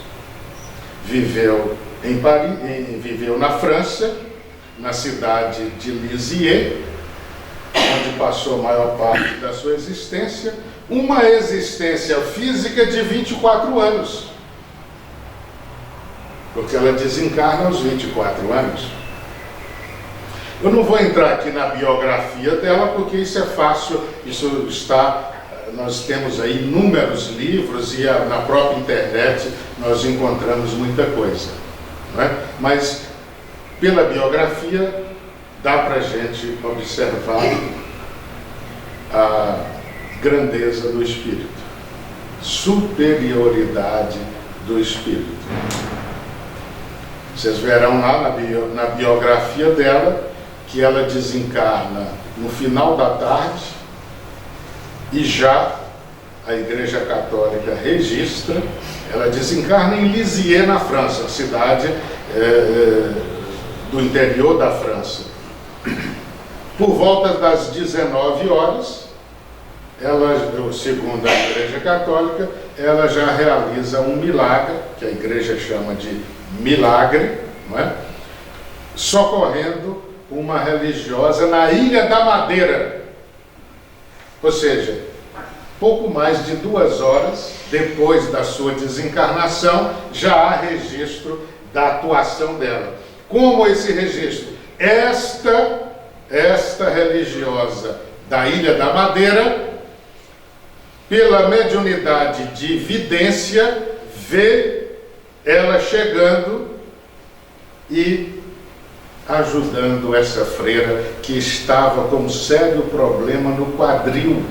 Viveu em Paris, viveu na França, na cidade de Lisieux, onde passou a maior parte da sua existência, uma existência física de 24 anos, porque ela desencarna aos 24 anos. Eu não vou entrar aqui na biografia dela, porque isso é fácil, nós temos aí inúmeros livros e na própria internet nós encontramos muita coisa, não é? Mas pela biografia dá para a gente observar a grandeza do espírito, superioridade do espírito. Vocês verão lá na biografia dela que ela desencarna no final da tarde e já a Igreja Católica registra, ela desencarna em Lisieux, na França, cidade do interior da França. Por volta das 19 horas, ela, segundo a Igreja Católica, ela já realiza um milagre, que a Igreja chama de milagre, não é? Socorrendo uma religiosa na Ilha da Madeira. Ou seja, pouco mais de 2 horas depois da sua desencarnação, já há registro da atuação dela. Como esse registro? Esta religiosa da Ilha da Madeira, pela mediunidade de vidência, vê ela chegando e ajudando essa freira que estava com um sério problema no quadril,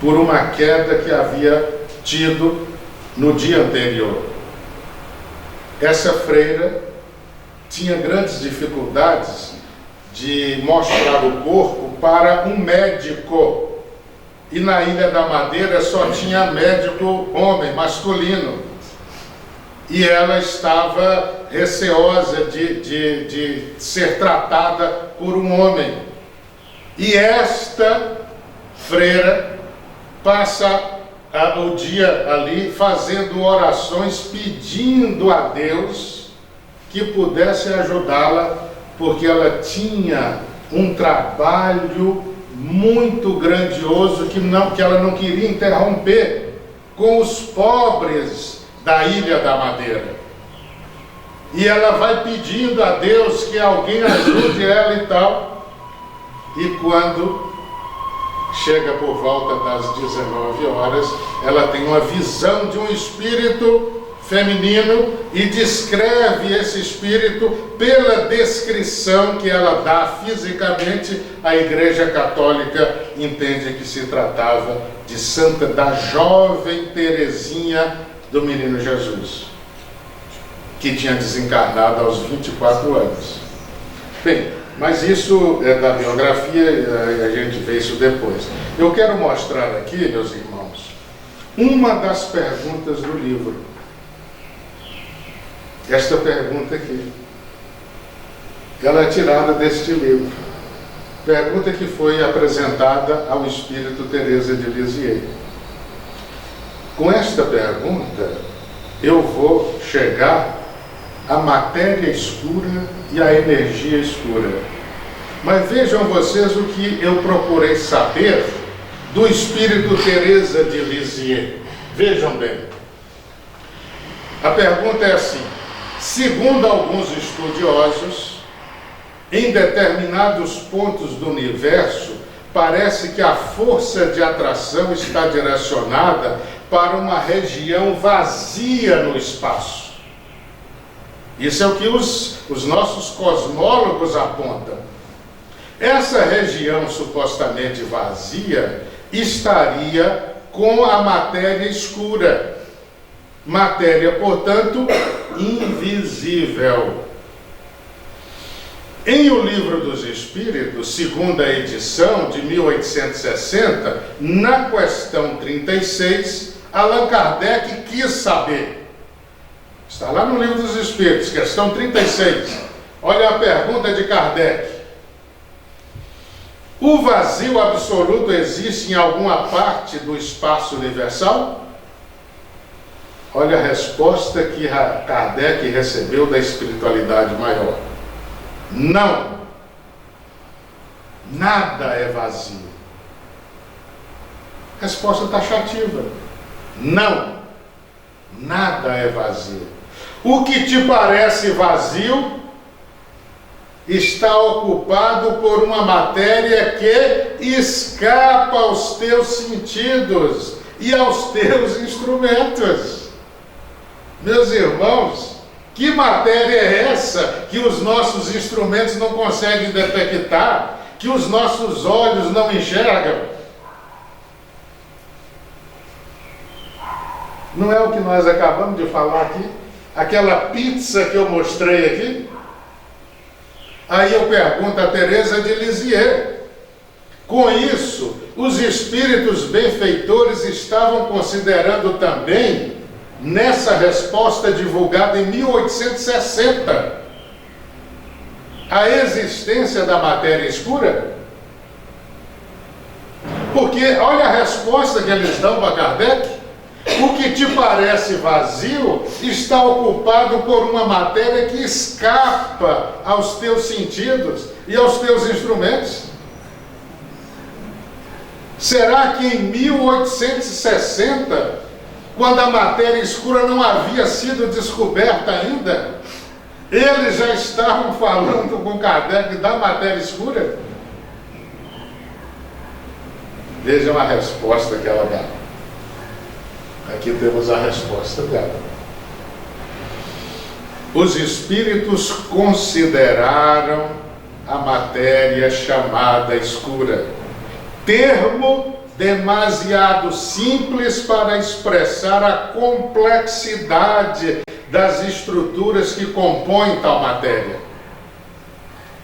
por uma queda que havia tido no dia anterior. Essa freira tinha grandes dificuldades de mostrar o corpo para um médico. E na Ilha da Madeira só tinha médico homem, masculino. E ela estava receosa de ser tratada por um homem. E esta freira passa o dia ali fazendo orações, pedindo a Deus que pudesse ajudá-la, porque ela tinha um trabalho muito grandioso que ela não queria interromper com os pobres da Ilha da Madeira. E ela vai pedindo a Deus que alguém ajude ela e tal. E quando chega por volta das 19 horas, ela tem uma visão de um espírito feminino e descreve esse espírito pela descrição que ela dá fisicamente. A Igreja Católica entende que se tratava da jovem Teresinha do Menino Jesus, que tinha desencarnado aos 24 anos. Bem, mas isso é da biografia e a gente vê isso depois. Eu quero mostrar aqui, meus irmãos, uma das perguntas do livro. Esta pergunta aqui. Ela é tirada deste livro. Pergunta que foi apresentada ao espírito Teresa de Lisieux. Com esta pergunta, eu vou chegar à matéria escura e à energia escura. Mas vejam vocês o que eu procurei saber do espírito Teresa de Lisieux. Vejam bem. A pergunta é assim: segundo alguns estudiosos, em determinados pontos do universo, parece que a força de atração está direcionada para uma região vazia no espaço. Isso é o que os nossos cosmólogos apontam. Essa região supostamente vazia estaria com a matéria escura. Matéria, portanto, invisível. Em O Livro dos Espíritos, segunda edição, de 1860, na questão 36, Allan Kardec quis saber. Está lá no Livro dos Espíritos, questão 36. Olha a pergunta de Kardec. O vazio absoluto existe em alguma parte do espaço universal? Olha a resposta que Kardec recebeu da espiritualidade maior. Não. Nada é vazio. Resposta taxativa. Não. Nada é vazio. O que te parece vazio está ocupado por uma matéria que escapa aos teus sentidos e aos teus instrumentos. Meus irmãos, que matéria é essa que os nossos instrumentos não conseguem detectar, que os nossos olhos não enxergam? Não é o que nós acabamos de falar aqui? Aquela pizza que eu mostrei aqui? Aí eu pergunto a Teresa de Lisieux. Com isso, os espíritos benfeitores estavam considerando também, nessa resposta divulgada em 1860, a existência da matéria escura? Porque olha a resposta que eles dão para Kardec. O que te parece vazio está ocupado por uma matéria que escapa aos teus sentidos e aos teus instrumentos. Será que em 1860, quando a matéria escura não havia sido descoberta ainda, eles já estavam falando com Kardec da matéria escura? Vejam a resposta que ela dá. Aqui temos a resposta dela. Os espíritos consideraram a matéria chamada escura termo demasiado simples para expressar a complexidade das estruturas que compõem tal matéria.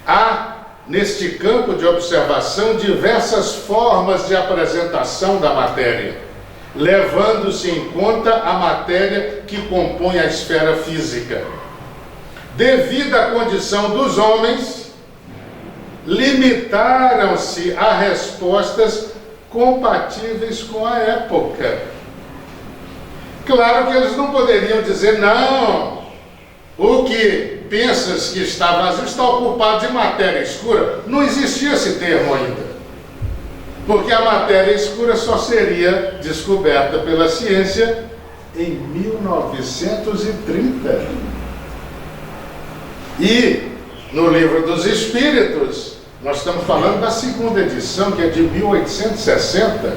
Há, neste campo de observação, diversas formas de apresentação da matéria, levando-se em conta a matéria que compõe a esfera física. Devido à condição dos homens, limitaram-se a respostas compatíveis com a época. Claro que eles não poderiam dizer, não, o que pensas que está vazio está ocupado de matéria escura. Não existia esse termo ainda, porque a matéria escura só seria descoberta pela ciência em 1930. E no Livro dos Espíritos, nós estamos falando da segunda edição, que é de 1860.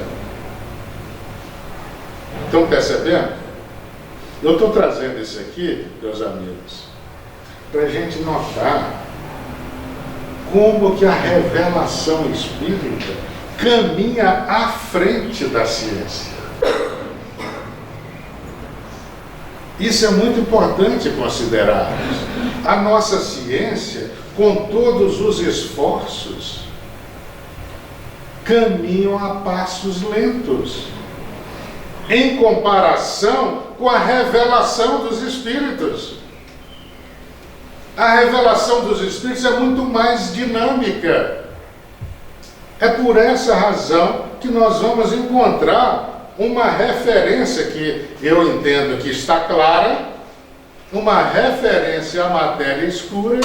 Estão percebendo? Eu estou trazendo isso aqui, meus amigos, para a gente notar como que a revelação espírita caminha à frente da ciência. Isso é muito importante considerarmos. A nossa ciência, com todos os esforços, caminham a passos lentos, em comparação com a revelação dos Espíritos. A revelação dos Espíritos é muito mais dinâmica. É por essa razão que nós vamos encontrar uma referência que eu entendo que está clara, uma referência à matéria escura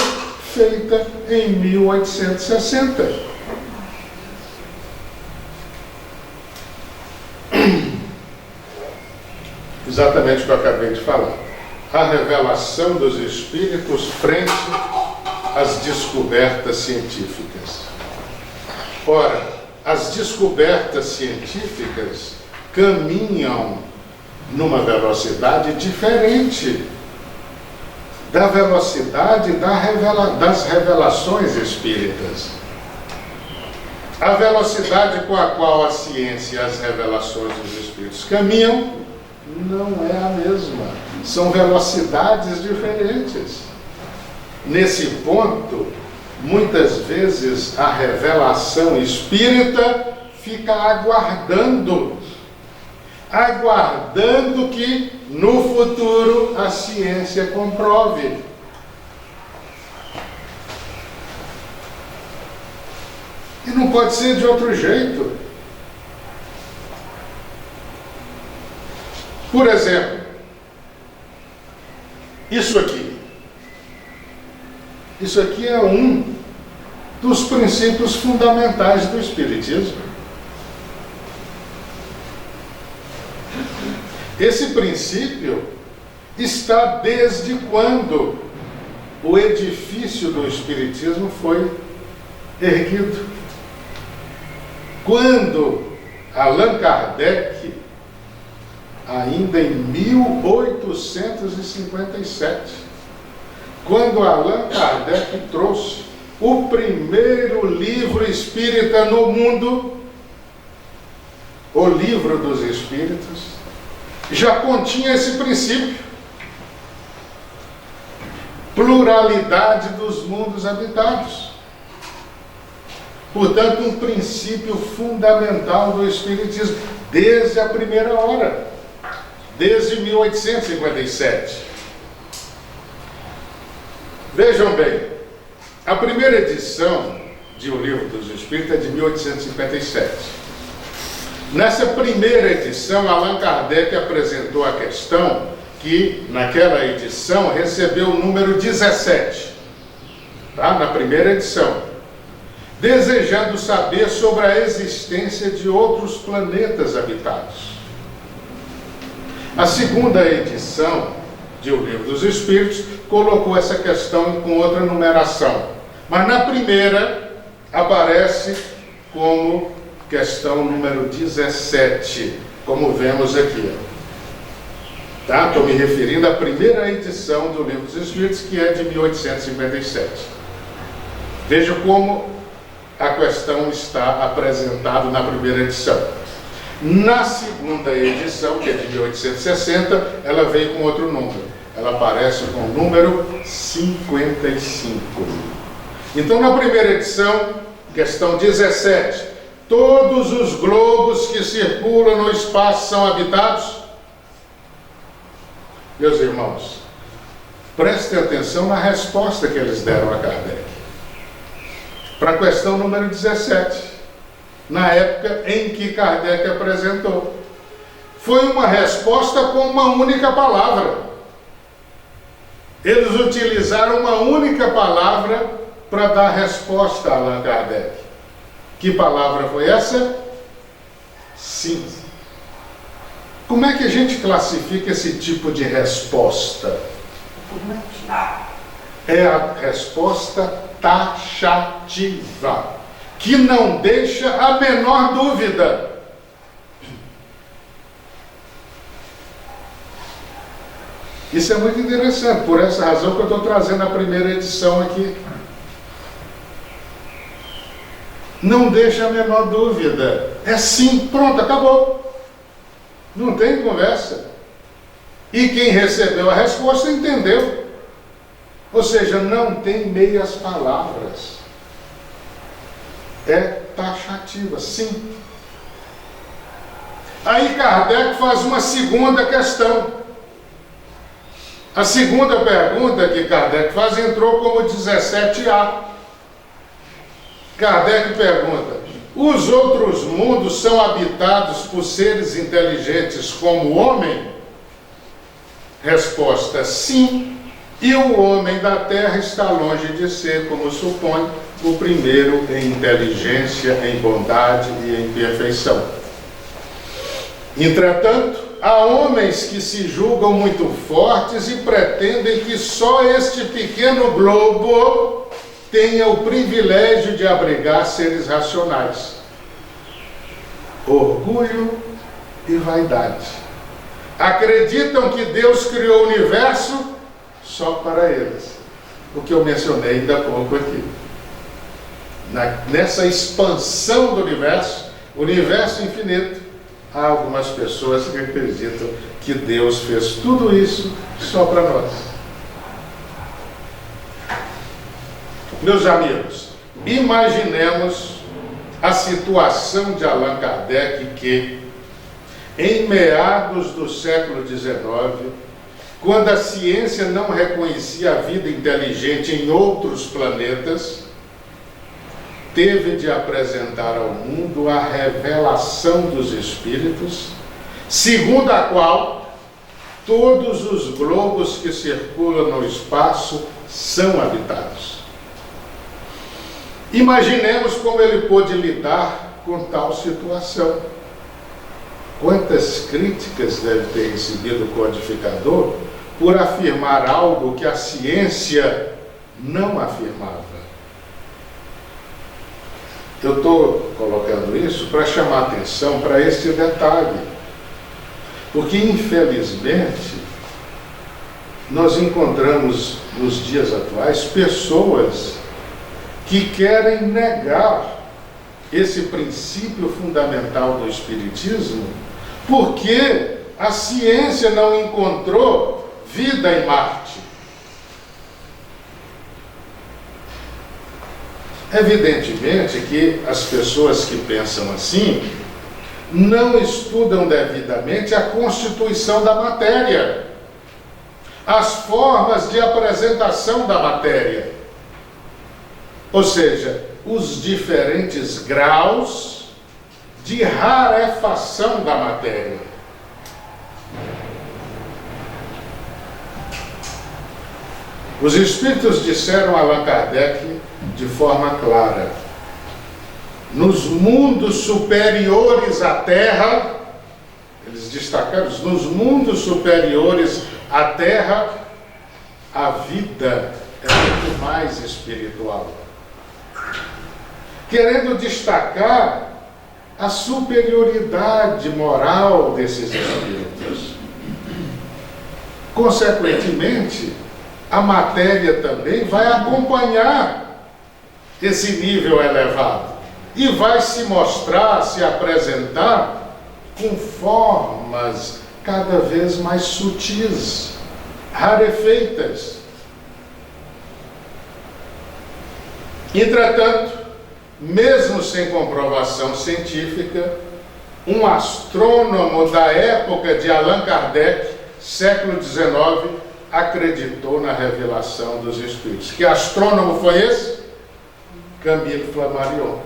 feita em 1860. Exatamente o que eu acabei de falar. A revelação dos Espíritos frente às descobertas científicas. Ora, as descobertas científicas caminham numa velocidade diferente da velocidade das revelações espíritas. A velocidade com a qual a ciência e as revelações dos Espíritos caminham não é a mesma. São velocidades diferentes. Nesse ponto, muitas vezes a revelação espírita fica aguardando que no futuro a ciência comprove. E não pode ser de outro jeito. Por exemplo, isso aqui é um dos princípios fundamentais do Espiritismo. Esse princípio está desde quando o edifício do Espiritismo foi erguido. Quando Allan Kardec, ainda em 1857, quando Allan Kardec trouxe o primeiro livro espírita no mundo, o Livro dos Espíritos, já continha esse princípio. Pluralidade dos mundos habitados. Portanto, um princípio fundamental do Espiritismo, desde a primeira hora, desde 1857. Vejam bem, A primeira edição de O Livro dos Espíritos é de 1857. Nessa primeira edição, Allan Kardec apresentou a questão que, naquela edição, recebeu o número 17, tá? Na primeira edição, desejando saber sobre a existência de outros planetas habitados. A segunda edição de O Livro dos Espíritos colocou essa questão com outra numeração, mas na primeira aparece como questão número 17, como vemos aqui. Tá? Estou me referindo à primeira edição do Livro dos Espíritos, que é de 1857. Veja como a questão está apresentada na primeira edição. Na segunda edição, que é de 1860, ela veio com outro número. Ela aparece com o número 55. Então, na primeira edição, questão 17, todos os globos que circulam no espaço são habitados? Meus irmãos, prestem atenção na resposta que eles deram a Kardec. Para a questão número 17, na época em que Kardec apresentou. Foi uma resposta com uma única palavra. Eles utilizaram uma única palavra para dar resposta a Allan Kardec. Que palavra foi essa? Sim. Como é que a gente classifica esse tipo de resposta? É a resposta taxativa, que não deixa a menor dúvida. Isso é muito interessante, por essa razão que eu estou trazendo a primeira edição aqui. Não deixa a menor dúvida. É sim, pronto, acabou. Não tem conversa. E quem recebeu a resposta entendeu. Ou seja, não tem meias palavras. É taxativa, sim. Aí Kardec faz uma segunda questão. A segunda pergunta que Kardec faz entrou como 17A. Kardec pergunta: os outros mundos são habitados por seres inteligentes como o homem? Resposta: sim. E o homem da Terra está longe de ser, como supõe, o primeiro em inteligência, em bondade e em perfeição. Entretanto, há homens que se julgam muito fortes e pretendem que só este pequeno globo tenha o privilégio de abrigar seres racionais. Orgulho e vaidade. Acreditam que Deus criou o universo só para eles. O que eu mencionei ainda há pouco aqui. Nessa expansão do universo infinito, há algumas pessoas que acreditam que Deus fez tudo isso só para nós. Meus amigos, imaginemos a situação de Allan Kardec que, em meados do século XIX, quando a ciência não reconhecia a vida inteligente em outros planetas, teve de apresentar ao mundo a revelação dos Espíritos, segundo a qual todos os globos que circulam no espaço são habitados. Imaginemos como ele pôde lidar com tal situação. Quantas críticas deve ter recebido o codificador por afirmar algo que a ciência não afirmava. Eu estou colocando isso para chamar a atenção para este detalhe, porque infelizmente nós encontramos nos dias atuais pessoas que querem negar esse princípio fundamental do Espiritismo, porque a ciência não encontrou vida em Marte. Evidentemente que as pessoas que pensam assim não estudam devidamente a constituição da matéria, as formas de apresentação da matéria. Ou seja, os diferentes graus de rarefação da matéria. Os espíritos disseram a Allan Kardec de forma clara: nos mundos superiores à Terra, eles destacaram, nos mundos superiores à Terra, a vida é muito mais espiritual. Querendo destacar a superioridade moral desses espíritos. Consequentemente, a matéria também vai acompanhar esse nível elevado e vai se mostrar, se apresentar com formas cada vez mais sutis, rarefeitas. Entretanto, mesmo sem comprovação científica, um astrônomo da época de Allan Kardec, século XIX, acreditou na revelação dos Espíritos. Que astrônomo foi esse? Camille Flammarion.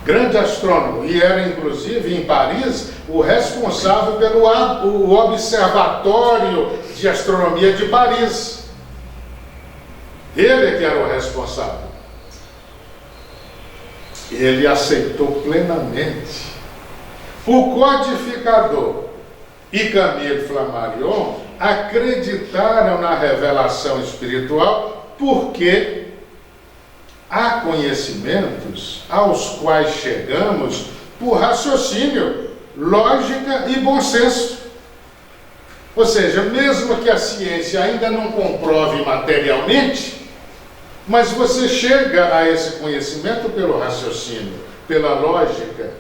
Grande astrônomo, e era inclusive em Paris o responsável pelo Observatório de Astronomia de Paris. Ele é que era o responsável. Ele aceitou plenamente. O codificador e Camille Flammarion acreditaram na revelação espiritual porque há conhecimentos aos quais chegamos por raciocínio, lógica e bom senso. Ou seja, mesmo que a ciência ainda não comprove materialmente, mas você chega a esse conhecimento pelo raciocínio, pela lógica,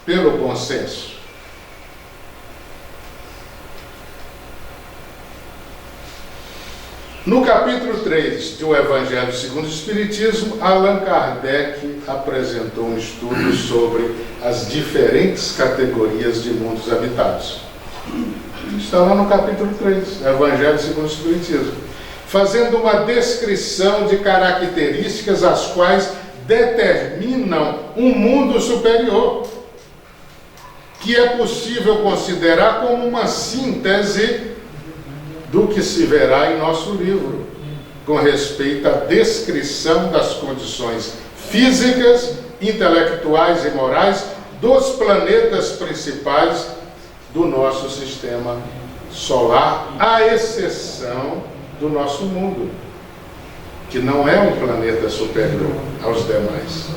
pelo bom senso. No capítulo 3 do Evangelho segundo o Espiritismo, Allan Kardec apresentou um estudo sobre as diferentes categorias de mundos habitados. Está lá no capítulo 3, Evangelho segundo o Espiritismo, fazendo uma descrição de características as quais determinam um mundo superior, que é possível considerar como uma síntese do que se verá em nosso livro, com respeito à descrição das condições físicas, intelectuais e morais dos planetas principais do nosso sistema solar, à exceção do nosso mundo, que não é um planeta superior aos demais.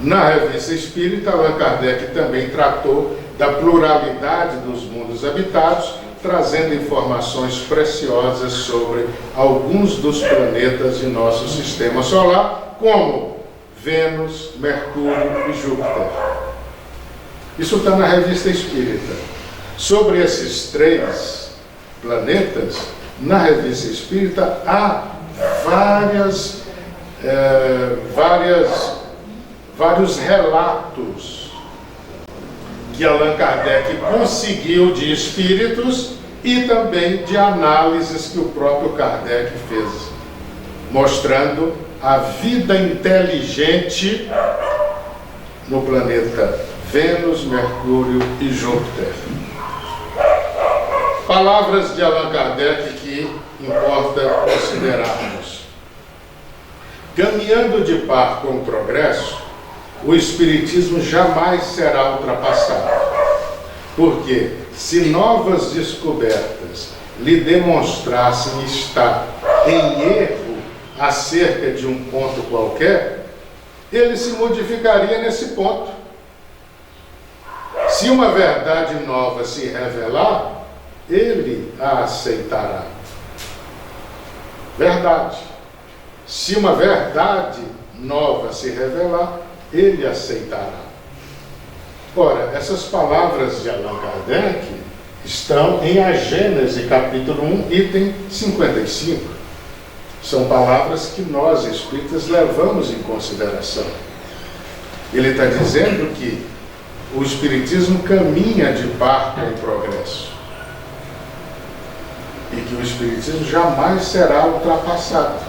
Na Revista Espírita, Allan Kardec também tratou da pluralidade dos mundos habitados, trazendo informações preciosas sobre alguns dos planetas de nosso sistema solar, como Vênus, Mercúrio e Júpiter. Isso está na Revista Espírita. Sobre esses 3 planetas, na Revista Espírita há vários relatos que Allan Kardec conseguiu de espíritos e também de análises que o próprio Kardec fez, mostrando a vida inteligente no planeta Vênus, Mercúrio e Júpiter. Palavras de Allan Kardec que importa considerarmos. Caminhando de par com o progresso, o Espiritismo jamais será ultrapassado. Porque, se novas descobertas lhe demonstrassem estar em erro acerca de um ponto qualquer, ele se modificaria nesse ponto. Se uma verdade nova se revelar, ele a aceitará. Verdade. Se uma verdade nova se revelar, ele aceitará. Ora, essas palavras de Allan Kardec estão em A Gênese, capítulo 1, item 55. São palavras que nós, espíritas, levamos em consideração. Ele está dizendo que o Espiritismo caminha de par com o progresso. E que o Espiritismo jamais será ultrapassado.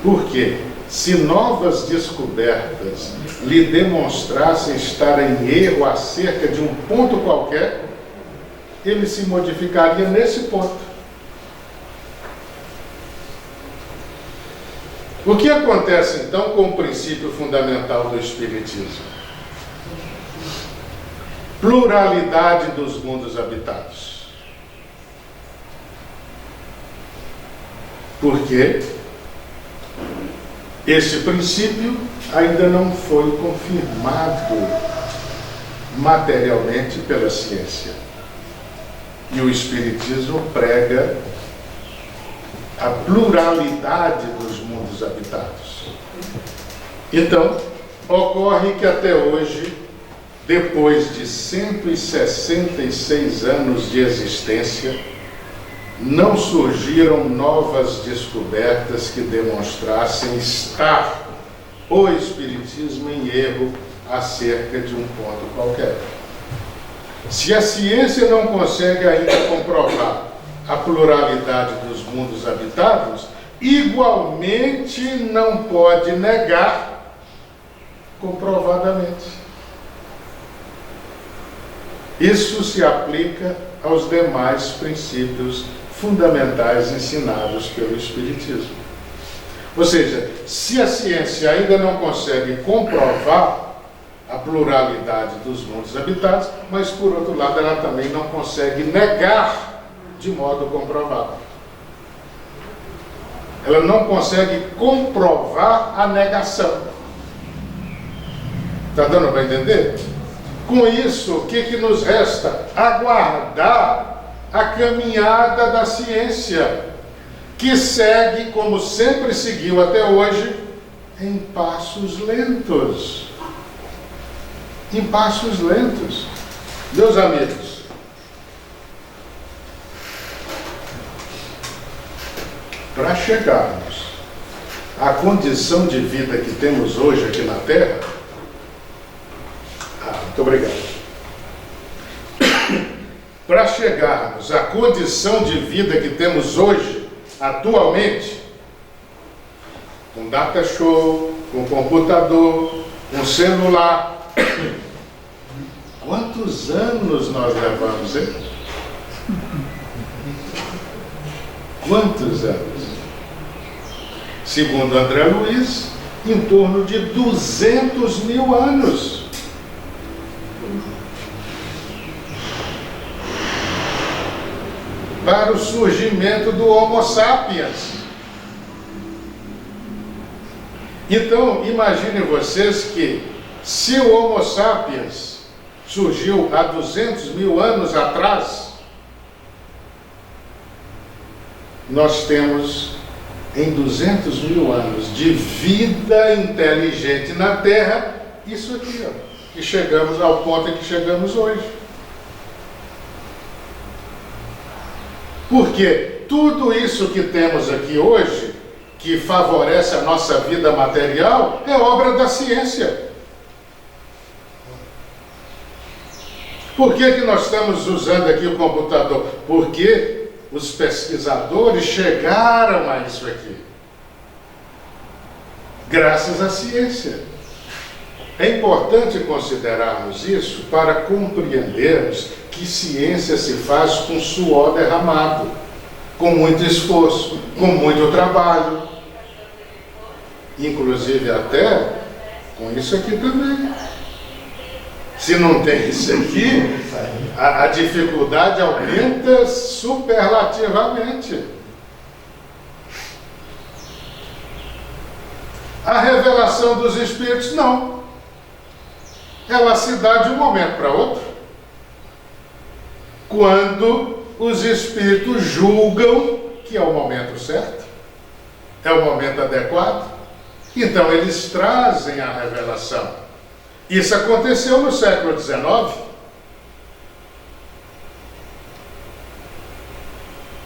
Porque se novas descobertas lhe demonstrassem estar em erro acerca de um ponto qualquer, ele se modificaria nesse ponto. O que acontece então com o princípio fundamental do Espiritismo? Pluralidade dos mundos habitados. Porque esse princípio ainda não foi confirmado materialmente pela ciência. E o Espiritismo prega a pluralidade dos mundos habitados. Então, ocorre que até hoje, depois de 166 anos de existência, não surgiram novas descobertas que demonstrassem estar o Espiritismo em erro acerca de um ponto qualquer. Se a ciência não consegue ainda comprovar a pluralidade dos mundos habitados, igualmente não pode negar comprovadamente. Isso se aplica aos demais princípios fundamentais ensinados pelo Espiritismo. Ou seja, se a ciência ainda não consegue comprovar a pluralidade dos mundos habitados, mas por outro lado ela também não consegue negar de modo comprovado. Ela não consegue comprovar a negação. Está dando para entender? Com isso, o que nos resta? Aguardar a caminhada da ciência, que segue, como sempre seguiu até hoje, em passos lentos. Em passos lentos. Meus amigos, para chegarmos à condição de vida que temos hoje aqui na Terra, muito obrigado. Para chegarmos à condição de vida que temos hoje, atualmente, com data show, com computador, com celular, quantos anos nós levamos, hein? Quantos anos? Segundo André Luiz, em torno de 200 mil anos. Para o surgimento do Homo sapiens. Então, imaginem vocês que, se o Homo sapiens surgiu há 200 mil anos atrás, nós temos em 200 mil anos de vida inteligente na Terra, isso aqui, ó, e chegamos ao ponto em que chegamos hoje. Porque tudo isso que temos aqui hoje, que favorece a nossa vida material, é obra da ciência. Por que nós estamos usando aqui o computador? Porque os pesquisadores chegaram a isso aqui, graças à ciência. É importante considerarmos isso para compreendermos que ciência se faz com suor derramado, com muito esforço, com muito trabalho, inclusive até com isso aqui também. Se não tem isso aqui, a dificuldade aumenta superlativamente. A revelação dos Espíritos, não. Ela se dá de um momento para outro. Quando os Espíritos julgam que é o momento certo, é o momento adequado, então eles trazem a revelação. Isso aconteceu no século XIX.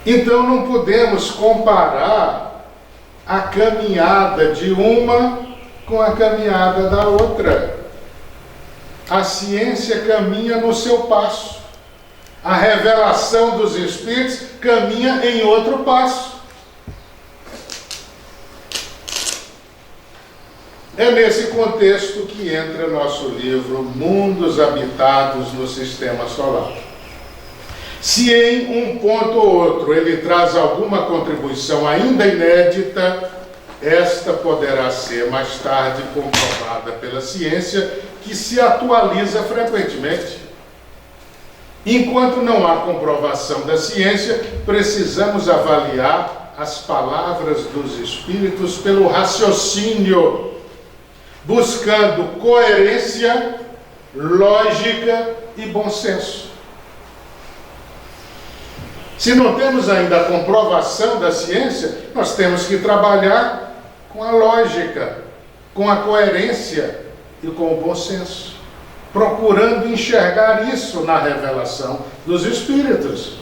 Então não podemos comparar a caminhada de uma com a caminhada da outra. A ciência caminha no seu passo. A revelação dos Espíritos caminha em outro passo. É nesse contexto que entra nosso livro Mundos Habitados no Sistema Solar. Se em um ponto ou outro ele traz alguma contribuição ainda inédita, esta poderá ser mais tarde comprovada pela ciência, que se atualiza frequentemente. Enquanto não há comprovação da ciência, precisamos avaliar as palavras dos Espíritos pelo raciocínio, buscando coerência, lógica e bom senso. Se não temos ainda a comprovação da ciência, nós temos que trabalhar com a lógica, com a coerência e com o bom senso, procurando enxergar isso na revelação dos Espíritos.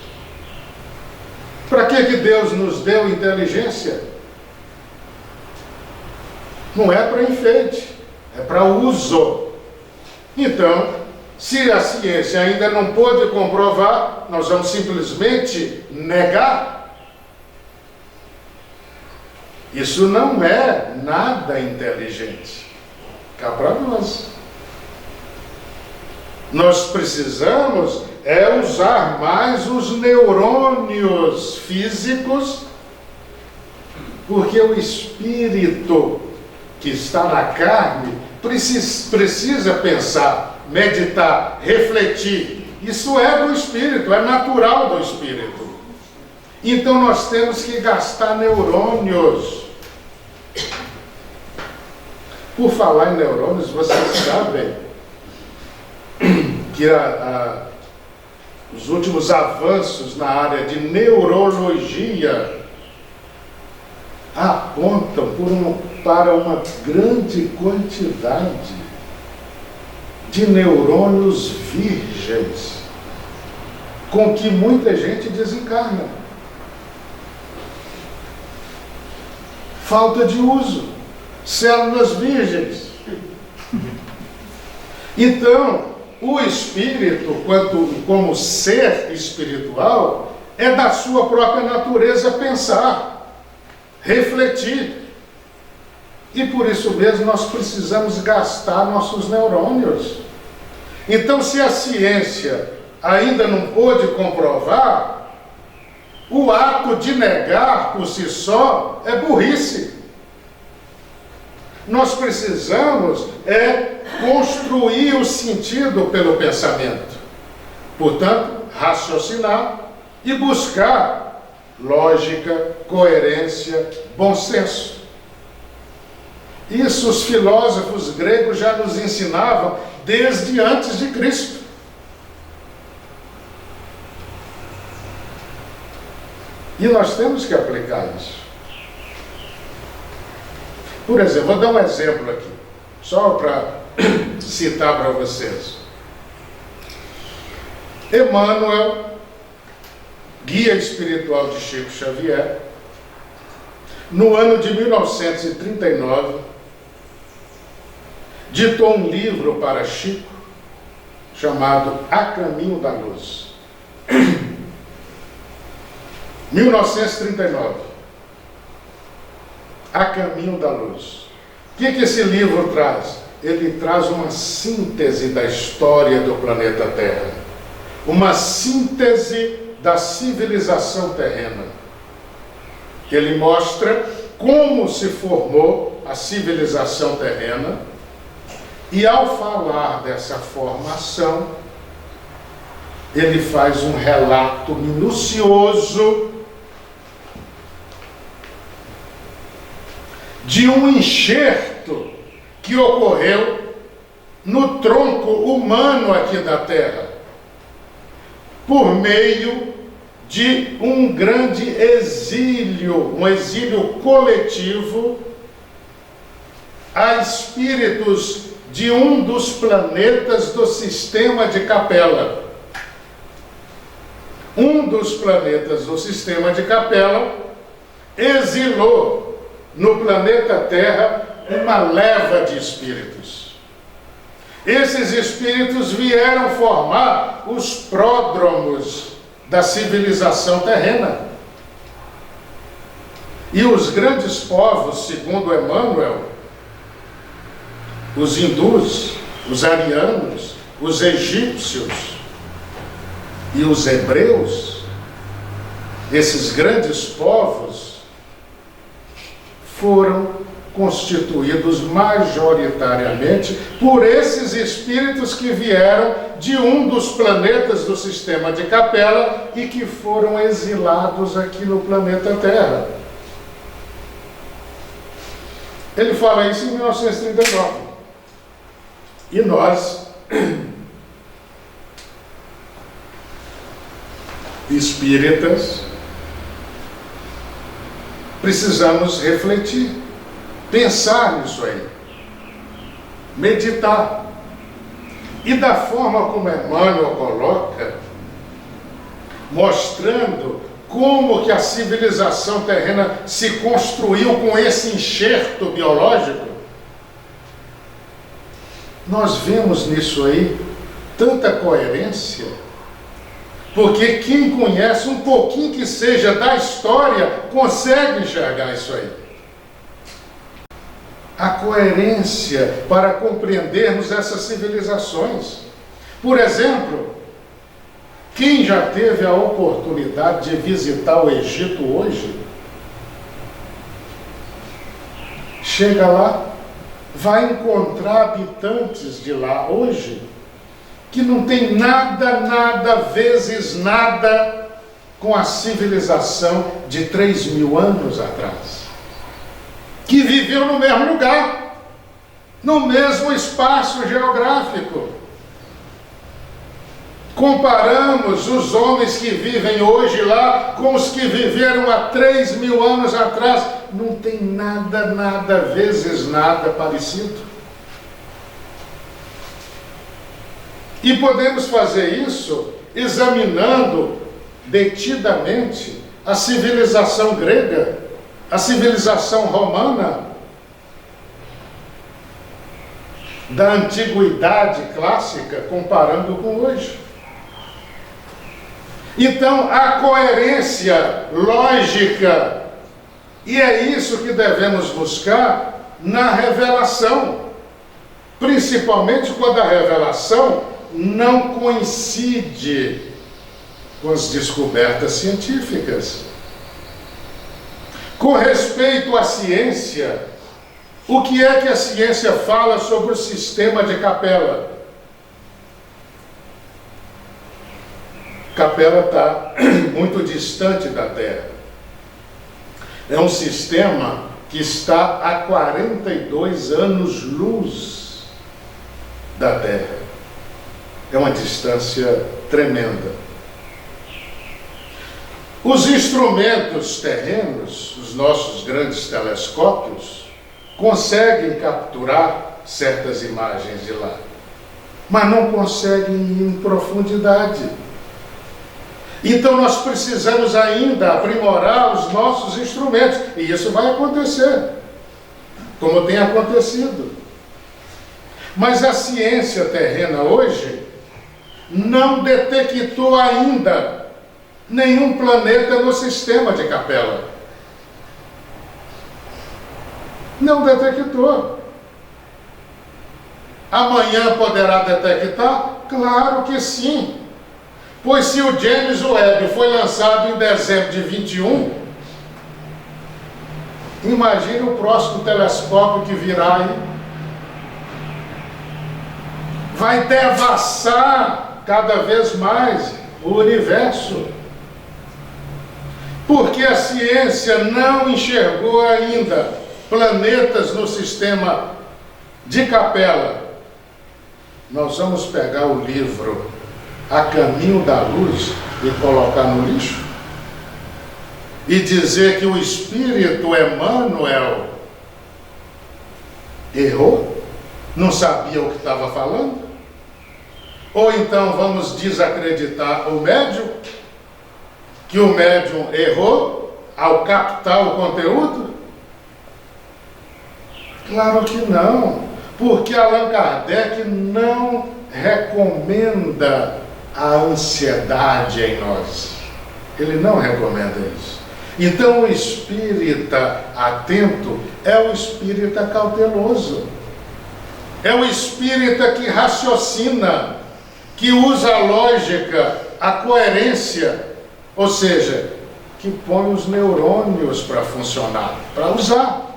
Para que Deus nos deu inteligência? Não é para enfeite, é para uso. Então, se a ciência ainda não pôde comprovar, nós vamos simplesmente negar. Isso não é nada inteligente. Cá para nós. Nós precisamos usar mais os neurônios físicos, porque o espírito que está na carne precisa pensar, meditar, refletir. Isso é do espírito, é natural do espírito. Então nós temos que gastar neurônios. Por falar em neurônios, vocês sabem que os últimos avanços na área de neurologia apontam para uma grande quantidade de neurônios virgens, com que muita gente desencarna. Falta de uso. Células virgens. Então, o espírito, como ser espiritual, é da sua própria natureza pensar, refletir. E por isso mesmo nós precisamos gastar nossos neurônios. Então, se a ciência ainda não pôde comprovar, o ato de negar por si só é burrice. Nós precisamos construir o sentido pelo pensamento. Portanto, raciocinar e buscar lógica, coerência, bom senso. Isso os filósofos gregos já nos ensinavam desde antes de Cristo. E nós temos que aplicar isso. Por exemplo, vou dar um exemplo aqui, só para citar para vocês. Emmanuel, guia espiritual de Chico Xavier, no ano de 1939, ditou um livro para Chico, chamado A Caminho da Luz. 1939. A Caminho da Luz. O que esse livro traz? Ele traz uma síntese da história do planeta Terra. Uma síntese da civilização terrena. Ele mostra como se formou a civilização terrena e, ao falar dessa formação, ele faz um relato minucioso de um enxerto que ocorreu no tronco humano aqui da Terra, por meio de um grande exílio, um exílio coletivo, a espíritos de um dos planetas do sistema de Capela. Um dos planetas do sistema de Capela exilou no planeta Terra uma leva de espíritos. Esses espíritos vieram formar os pródromos da civilização terrena. E os grandes povos, segundo Emmanuel, os hindus, os arianos, os egípcios e os hebreus, esses grandes povos, foram constituídos majoritariamente por esses espíritos que vieram de um dos planetas do sistema de Capela e que foram exilados aqui no planeta Terra. Ele fala isso em 1939. E nós, espíritas, precisamos refletir, pensar nisso aí, meditar. E da forma como Emmanuel coloca, mostrando como que a civilização terrena se construiu com esse enxerto biológico, nós vemos nisso aí tanta coerência, porque quem conhece um pouquinho que seja da história consegue enxergar isso aí. A coerência para compreendermos essas civilizações. Por exemplo, quem já teve a oportunidade de visitar o Egito hoje, chega lá, vai encontrar habitantes de lá hoje que não tem nada vezes nada com a civilização de 3.000 anos atrás, que viveu no mesmo lugar, no mesmo espaço geográfico. Comparamos os homens que vivem hoje lá com os que viveram há 3.000 anos atrás, não tem nada vezes nada parecido. E podemos fazer isso examinando detidamente a civilização grega, a civilização romana, da antiguidade clássica, comparando com hoje. Então, a coerência lógica, e é isso que devemos buscar na revelação, principalmente quando a revelação não coincide com as descobertas científicas. Com respeito à ciência, o que é que a ciência fala sobre o sistema de Capela? Capela está muito distante da Terra. É um sistema que está a 42 anos-luz da Terra. É uma distância tremenda. Os instrumentos terrenos, os nossos grandes telescópios, conseguem capturar certas imagens de lá, mas não conseguem ir em profundidade. Então nós precisamos ainda aprimorar os nossos instrumentos, e isso vai acontecer, como tem acontecido. Mas a ciência terrena hoje não detectou ainda nenhum planeta no sistema de Capela. Não detectou. Amanhã poderá detectar? Claro que sim. Pois se o James Webb foi lançado em dezembro de 21, imagine o próximo telescópio que virá aí. Vai devassar cada vez mais o universo. Porque a ciência não enxergou ainda planetas no sistema de Capela. Nós vamos pegar o livro A Caminho da Luz e colocar no lixo? E dizer que o Espírito Emmanuel errou? Não sabia o que estava falando? Ou então vamos desacreditar o médium? Que o médium errou ao captar o conteúdo? Claro que não, porque Allan Kardec não recomenda a ansiedade em nós. Ele não recomenda isso. Então o espírita atento é o espírita cauteloso. É o espírita que raciocina, que usa a lógica, a coerência, ou seja, que põe os neurônios para funcionar, para usar.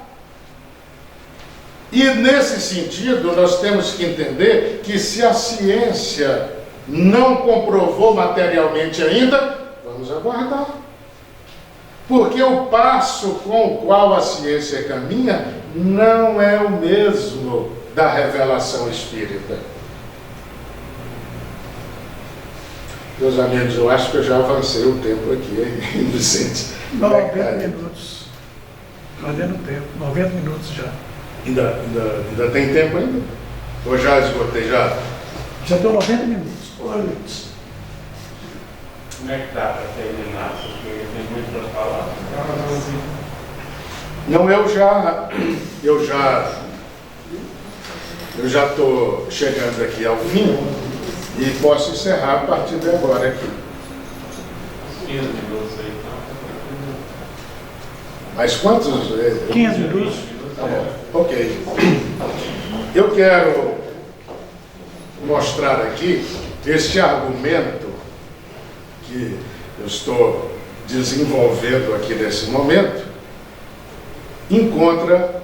E nesse sentido, nós temos que entender que se a ciência não comprovou materialmente ainda, vamos aguardar. Porque o passo com o qual a ciência caminha não é o mesmo da revelação espírita. Meus amigos, eu acho que eu já avancei o tempo aqui, hein, Vicente? 90 minutos. Fazendo tempo, 90 minutos já. Ainda tem tempo ainda? Ou já esgotei já? Já deu 90 minutos. Olha isso. Como é que dá para terminar? Porque tem muito para falar. Não, eu já estou chegando aqui ao fim e posso encerrar a partir de agora aqui. 15 minutos aí, então. Mas quantos? 15 minutos. Tá bom, ok. Eu quero mostrar aqui este argumento que eu estou desenvolvendo aqui nesse momento, encontra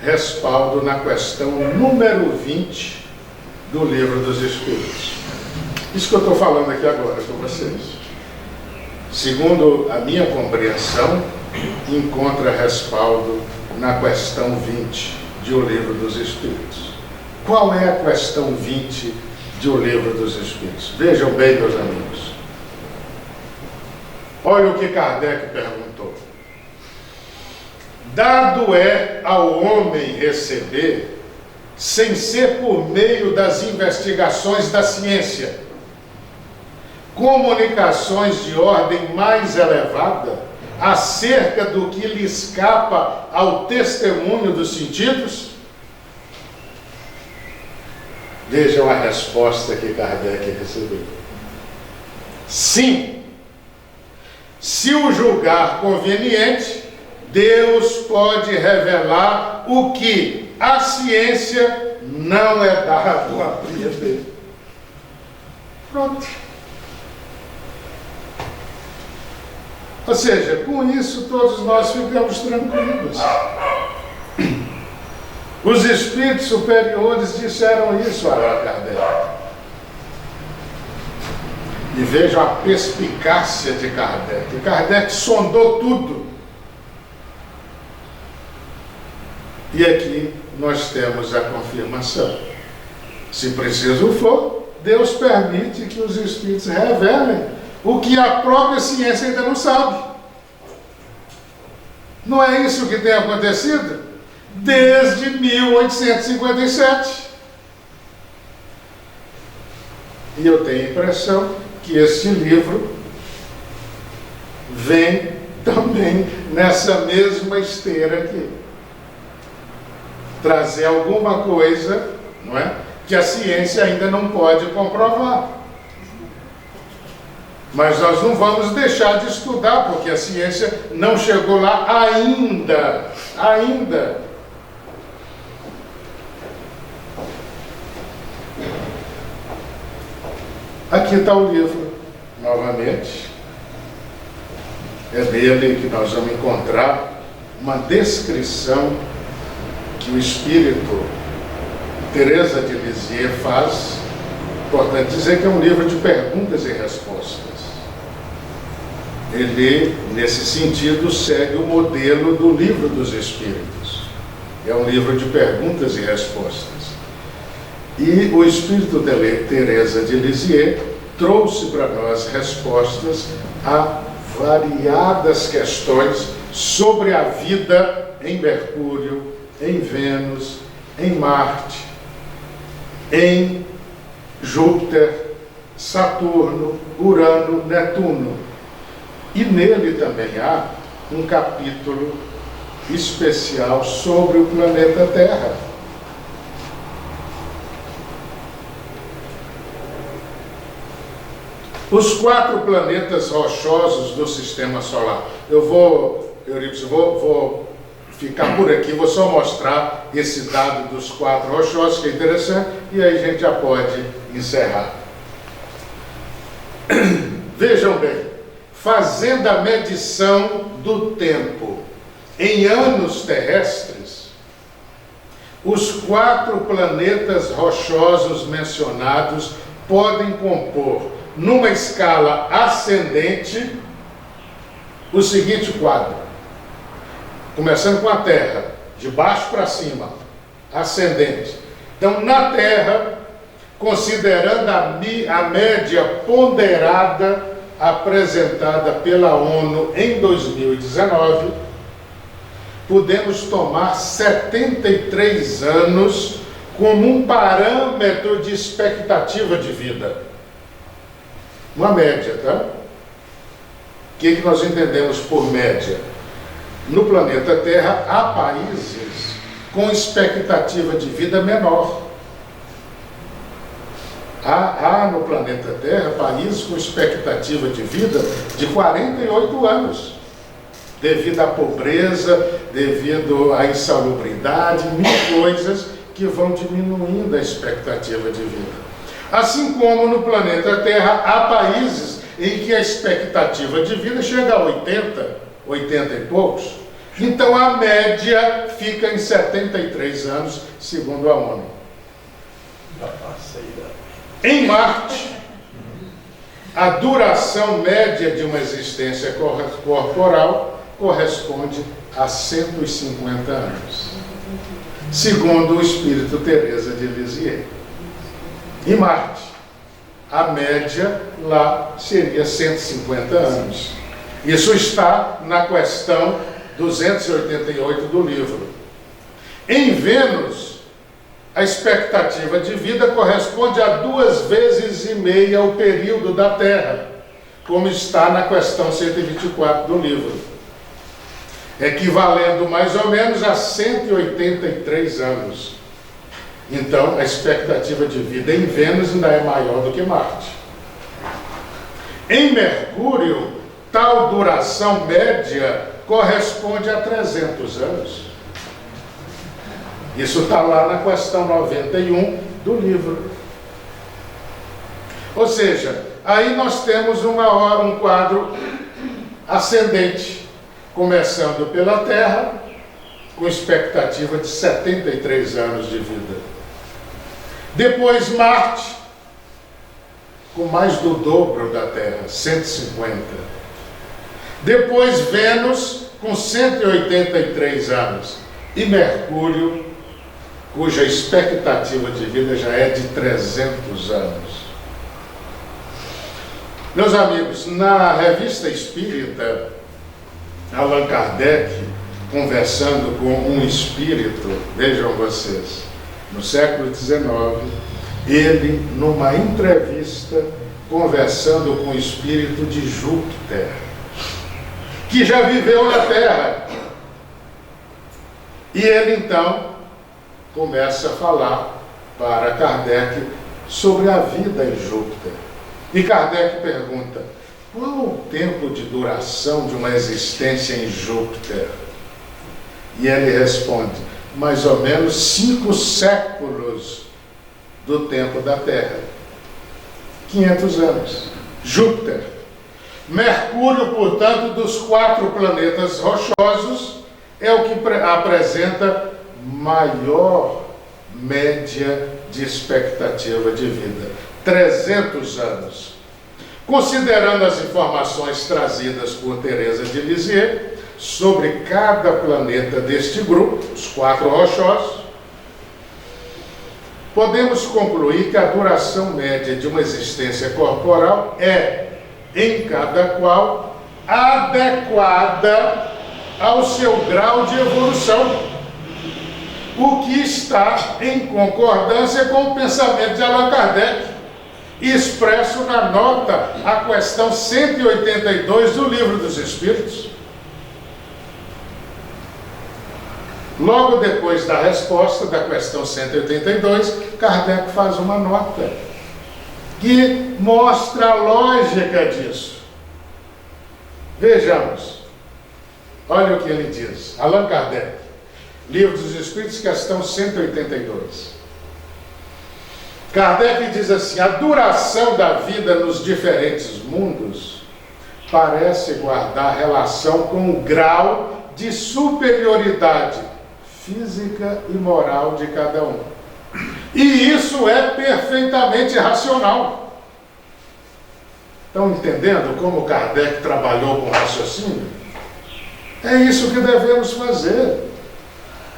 respaldo na questão número 20 do Livro dos Espíritos. Isso que eu estou falando aqui agora com vocês. Segundo a minha compreensão, encontra respaldo na questão 20 de O Livro dos Espíritos. Qual é a questão 20 de O Livro dos Espíritos? Vejam bem, meus amigos. Olha o que Kardec perguntou. Dado é ao homem receber, sem ser por meio das investigações da ciência, comunicações de ordem mais elevada acerca do que lhe escapa ao testemunho dos sentidos? Vejam a resposta que Kardec recebeu. Sim. Se o julgar conveniente, Deus pode revelar o que a ciência não é dado a aprender. Pronto. Ou seja, com isso todos nós ficamos tranquilos. Os espíritos superiores disseram isso a Allan Kardec. E vejam a perspicácia de Kardec. Kardec sondou tudo. E aqui nós temos a confirmação. Se preciso for, Deus permite que os espíritos revelem o que a própria ciência ainda não sabe. Não é isso que tem acontecido desde 1857. E eu tenho a impressão que este livro vem também nessa mesma esteira aqui. Trazer alguma coisa, não é? Que a ciência ainda não pode comprovar. Mas nós não vamos deixar de estudar, porque a ciência não chegou lá ainda. Ainda. Aqui está o livro, novamente. É dele que nós vamos encontrar uma descrição que o espírito Teresa de Lisieux faz. Importante dizer que é um livro de perguntas e respostas. Ele, nesse sentido, segue o modelo do Livro dos Espíritos. É um livro de perguntas e respostas. E o espírito de Teresa de Lisieux trouxe para nós respostas a variadas questões sobre a vida em Mercúrio, em Vênus, em Marte, em Júpiter, Saturno, Urano, Netuno. E nele também há um capítulo especial sobre o planeta Terra. Os 4 planetas rochosos do Sistema Solar. Eu vou ficar por aqui, vou só mostrar esse dado dos 4 rochosos, que é interessante, e aí a gente já pode encerrar. Vejam bem, fazendo a medição do tempo em anos terrestres, os 4 planetas rochosos mencionados podem compor, numa escala ascendente, o seguinte quadro. Começando com a Terra, de baixo para cima, ascendente. Então, na Terra, considerando a média ponderada apresentada pela ONU em 2019, podemos tomar 73 anos como um parâmetro de expectativa de vida. Uma média, tá? O que nós entendemos por média? No planeta Terra, há países com expectativa de vida menor. Há no planeta Terra países com expectativa de vida de 48 anos, devido à pobreza, devido à insalubridade, mil coisas que vão diminuindo a expectativa de vida. Assim como no planeta Terra há países em que a expectativa de vida chega a 80 e poucos. Então a média fica em 73 anos, segundo a ONU. Em Marte, a duração média de uma existência corporal corresponde a 150 anos, segundo o espírito Teresa de Lisieux. Em Marte, a média lá seria 150 anos. Isso está na questão 288 do livro. Em Vênus, a expectativa de vida corresponde a 2,5 vezes o período da Terra, como está na questão 124 do livro, equivalendo mais ou menos a 183 anos. Então, a expectativa de vida em Vênus ainda é maior do que Marte. Em Mercúrio, tal duração média corresponde a 300 anos. Isso está lá na questão 91 do livro. Ou seja, aí nós temos um quadro ascendente, começando pela Terra, com expectativa de 73 anos de vida. Depois Marte, com mais do dobro da Terra, 150. Depois Vênus, com 183 anos. E Mercúrio, cuja expectativa de vida já é de 300 anos. Meus amigos, na Revista Espírita, Allan Kardec, conversando com um espírito, vejam vocês, no século XIX, ele, numa entrevista, conversando com o espírito de Júpiter, que já viveu na Terra. E ele, então, começa a falar para Kardec sobre a vida em Júpiter. E Kardec pergunta: qual o tempo de duração de uma existência em Júpiter? E ele responde: mais ou menos 5 séculos do tempo da Terra. 500 anos. Júpiter. Mercúrio, portanto, dos 4 planetas rochosos, é o que apresenta maior média de expectativa de vida. 300 anos. Considerando as informações trazidas por Teresa de Lisieux sobre cada planeta deste grupo, os 4 rochosos, podemos concluir que a duração média de uma existência corporal é, em cada qual, adequada ao seu grau de evolução, o que está em concordância com o pensamento de Allan Kardec, expresso na nota à questão 182 do Livro dos Espíritos. Logo depois da resposta da questão 182, Kardec faz uma nota que mostra a lógica disso. Vejamos, olha o que ele diz, Allan Kardec. Livro dos Espíritos, questão 182. Kardec diz assim: a duração da vida nos diferentes mundos parece guardar relação com o grau de superioridade física e moral de cada um. E isso é perfeitamente racional. Estão entendendo como Kardec trabalhou com raciocínio? É isso que devemos fazer.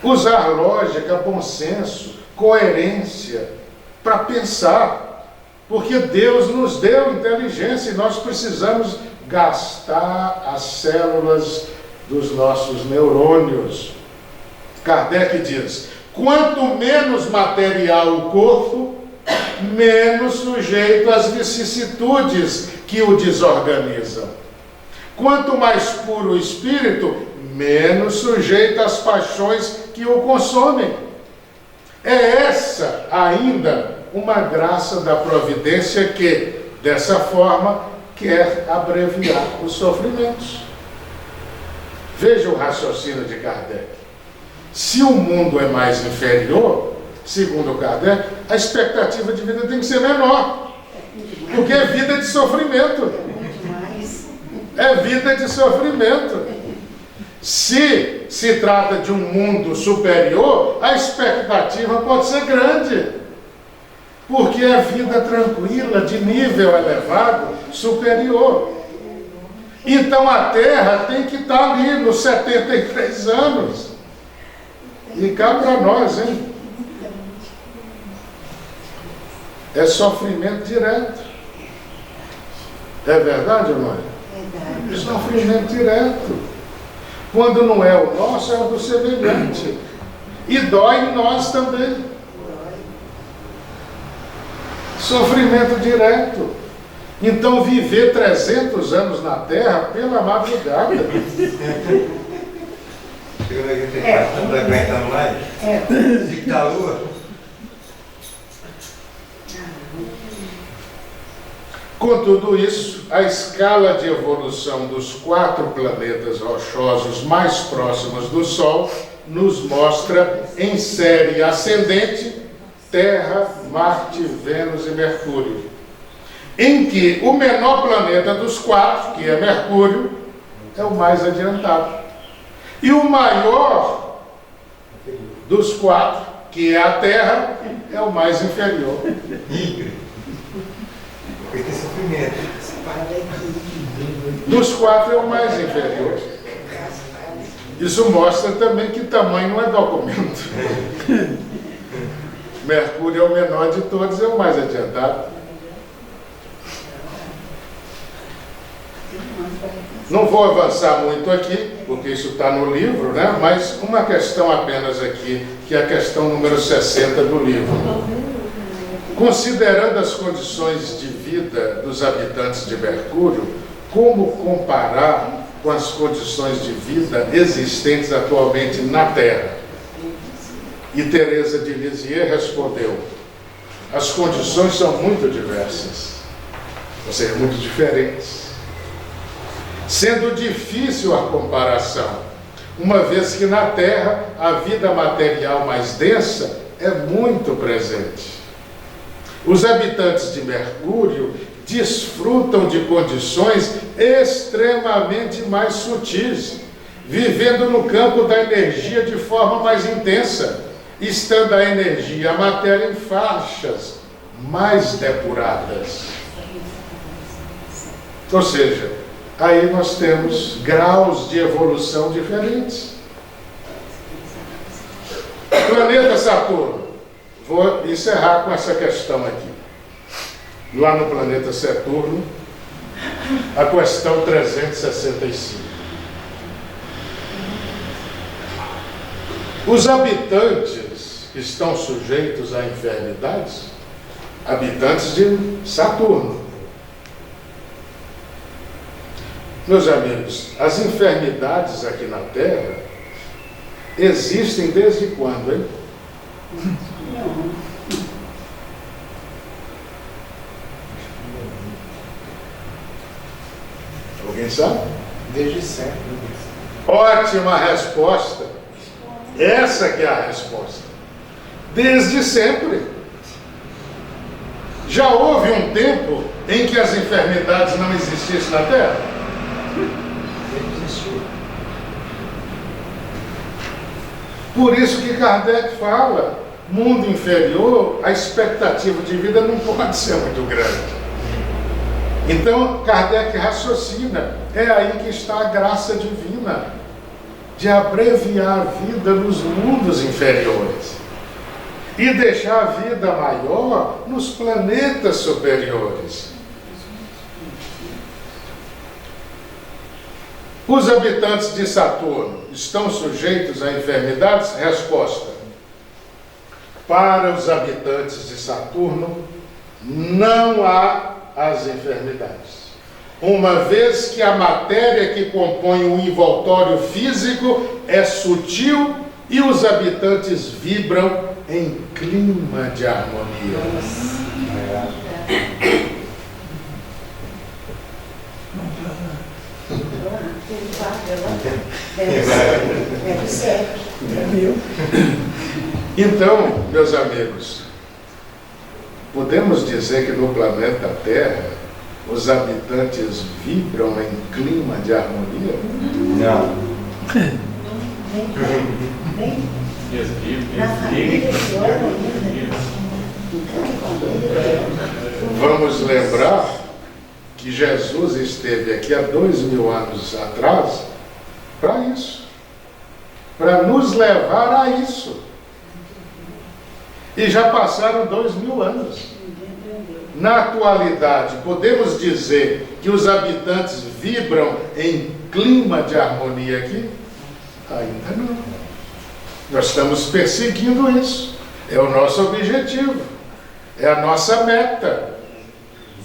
Usar lógica, bom senso, coerência para pensar. Porque Deus nos deu inteligência e nós precisamos gastar as células dos nossos neurônios. Kardec diz: quanto menos material o corpo, menos sujeito às vicissitudes que o desorganizam. Quanto mais puro o espírito, menos sujeito às paixões que o consomem. É essa ainda uma graça da providência que, dessa forma, quer abreviar os sofrimentos. Veja o raciocínio de Kardec. Se o mundo é mais inferior, segundo Kardec, a expectativa de vida tem que ser menor, porque é vida de sofrimento. É vida de sofrimento. Se trata de um mundo superior, a expectativa pode ser grande, porque é vida tranquila, de nível elevado, superior. Então a Terra tem que estar ali nos 73 anos. E cá para nós, hein? É sofrimento direto. É verdade ou não é? É sofrimento direto. Quando não é o nosso, é o do semelhante. E dói em nós também. Sofrimento direto. Então viver 300 anos na Terra pela madrugada. Estamos aguentando mais? Fica da Lua. Com tudo isso, a escala de evolução dos 4 planetas rochosos mais próximos do Sol nos mostra em série ascendente Terra, Marte, Vênus e Mercúrio, em que o menor planeta dos 4, que é Mercúrio, é o mais adiantado. E o maior dos 4, que é a Terra, é o mais inferior. Porque tem sofrimento. Dos 4 é o mais inferior. Isso mostra também que tamanho não é documento. Mercúrio é o menor de todos, é o mais adiantado. Não vou avançar muito aqui, porque isso está no livro, né? Mas uma questão apenas aqui, que é a questão número 60 do livro. Considerando as condições de vida dos habitantes de Mercúrio, como comparar com as condições de vida existentes atualmente na Terra? E Teresa de Lisieux respondeu: as condições são muito diversas, ou seja, muito diferentes, sendo difícil a comparação, uma vez que na Terra a vida material mais densa é muito presente. Os habitantes de Mercúrio desfrutam de condições extremamente mais sutis, vivendo no campo da energia de forma mais intensa, estando a energia e a matéria em faixas mais depuradas. Ou seja, aí nós temos graus de evolução diferentes. Planeta Saturno. Vou encerrar com essa questão aqui. Lá no planeta Saturno, a questão 365. Os habitantes estão sujeitos a enfermidades? Habitantes de Saturno. Meus amigos, as enfermidades aqui na Terra existem desde quando, hein? Alguém sabe? Desde sempre. Ótima resposta. Essa que é a resposta. Desde sempre. Já houve um tempo em que as enfermidades não existissem na Terra? Existiu. Por isso que Kardec fala, mundo inferior, a expectativa de vida não pode ser muito grande. Então, Kardec raciocina, é aí que está a graça divina, de abreviar a vida nos mundos inferiores e deixar a vida maior nos planetas superiores. Os habitantes de Saturno estão sujeitos a enfermidades? Resposta: para os habitantes de Saturno não há as enfermidades, uma vez que a matéria que compõe o envoltório físico é sutil e os habitantes vibram em clima de harmonia. Deve ser. Então, meus amigos, podemos dizer que no planeta Terra os habitantes vibram em clima de harmonia? Não. Vamos lembrar que Jesus esteve aqui há 2000 anos atrás para isso, para nos levar a isso. E já passaram 2000 anos. Na atualidade, podemos dizer que os habitantes vibram em clima de harmonia aqui? Ainda não. Nós estamos perseguindo isso. É o nosso objetivo. É a nossa meta.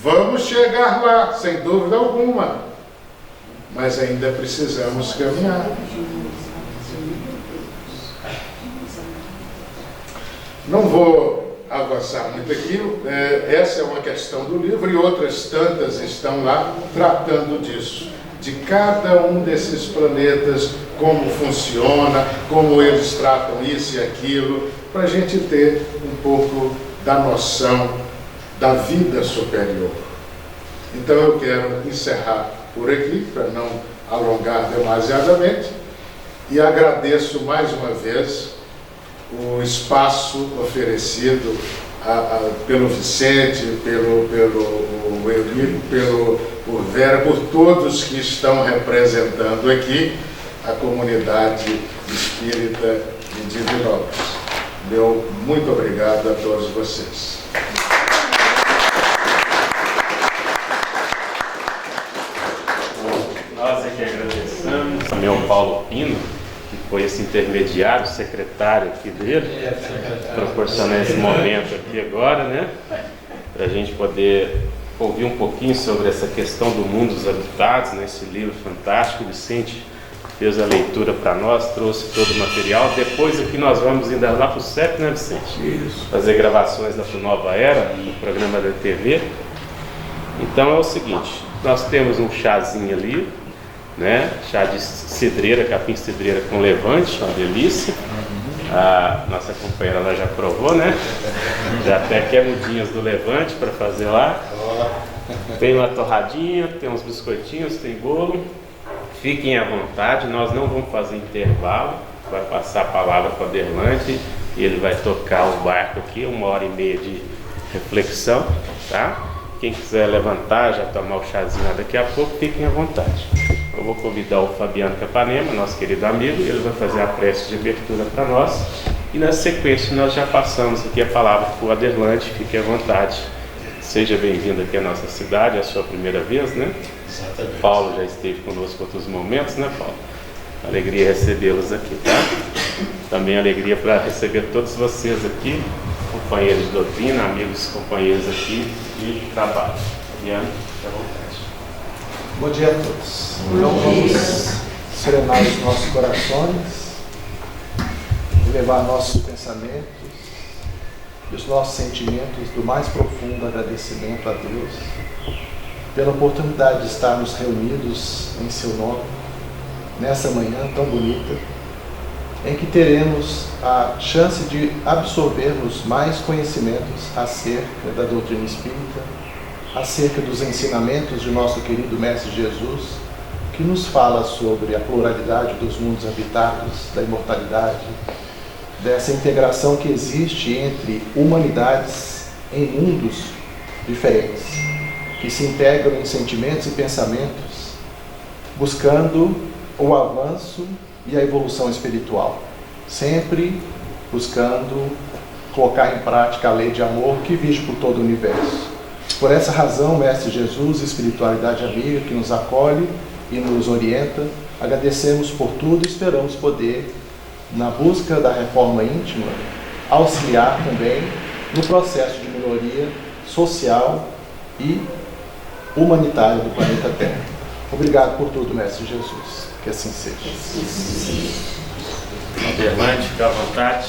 Vamos chegar lá, sem dúvida alguma. Mas ainda precisamos caminhar. Não vou avançar muito aqui. Essa é uma questão do livro e outras tantas estão lá tratando disso. De cada um desses planetas, como funciona, como eles tratam isso e aquilo, para a gente ter um pouco da noção da vida superior. Então eu quero encerrar por aqui, para não alongar demasiadamente, e agradeço mais uma vez o espaço oferecido pelo Vicente, pelo Eurico, por Vera, por todos que estão representando aqui a comunidade espírita de Divinópolis. Meu muito obrigado a todos vocês. Nós é que agradecemos também ao Paulo Pino, que foi esse intermediário, secretário aqui dele, proporcionar esse momento aqui agora, né? Para a gente poder ouvir um pouquinho sobre essa questão do mundo dos habitados, né? Esse livro fantástico. O Vicente fez a leitura para nós, trouxe todo o material. Depois aqui nós vamos ainda lá para o CEP, né, Vicente? Isso. Fazer gravações da Nova Era, no programa da TV. Então é o seguinte, nós temos um chazinho ali, né? Chá de cidreira, capim cidreira com levante, uma delícia. A nossa companheira lá já provou, né? Já até quer mudinhas do levante para fazer lá. Tem uma torradinha, tem uns biscoitinhos, tem bolo. Fiquem à vontade, nós não vamos fazer intervalo. Vai passar a palavra para o Aderlante e ele vai tocar o barco aqui, 1h30 de reflexão, tá? Quem quiser levantar, já tomar o chazinho lá daqui a pouco, fiquem à vontade. Eu vou convidar o Fabiano Capanema, nosso querido amigo, e ele vai fazer a prece de abertura para nós. E na sequência nós já passamos aqui a palavra para o Aderlante, fique à vontade. Seja bem-vindo aqui à nossa cidade, é a sua primeira vez, né? Exatamente. Paulo já esteve conosco em outros momentos, né, Paulo? Alegria recebê-los aqui, tá? Também alegria para receber todos vocês aqui, companheiros de doutrina, amigos companheiros aqui de trabalho. Fabiano, fique à vontade. Bom dia a todos. Então vamos serenar os nossos corações, elevar nossos pensamentos e os nossos sentimentos do mais profundo agradecimento a Deus pela oportunidade de estarmos reunidos em seu nome nessa manhã tão bonita, em que teremos a chance de absorvermos mais conhecimentos acerca da doutrina espírita, acerca dos ensinamentos de nosso querido Mestre Jesus, que nos fala sobre a pluralidade dos mundos habitados, da imortalidade, dessa integração que existe entre humanidades em mundos diferentes, que se integram em sentimentos e pensamentos, buscando o avanço e a evolução espiritual, sempre buscando colocar em prática a lei de amor que vige por todo o universo. Por essa razão, Mestre Jesus, espiritualidade amiga que nos acolhe e nos orienta, agradecemos por tudo e esperamos poder, na busca da reforma íntima, auxiliar também no processo de melhoria social e humanitária do planeta Terra. Obrigado por tudo, Mestre Jesus. Que assim seja. Adelante, fique à vontade.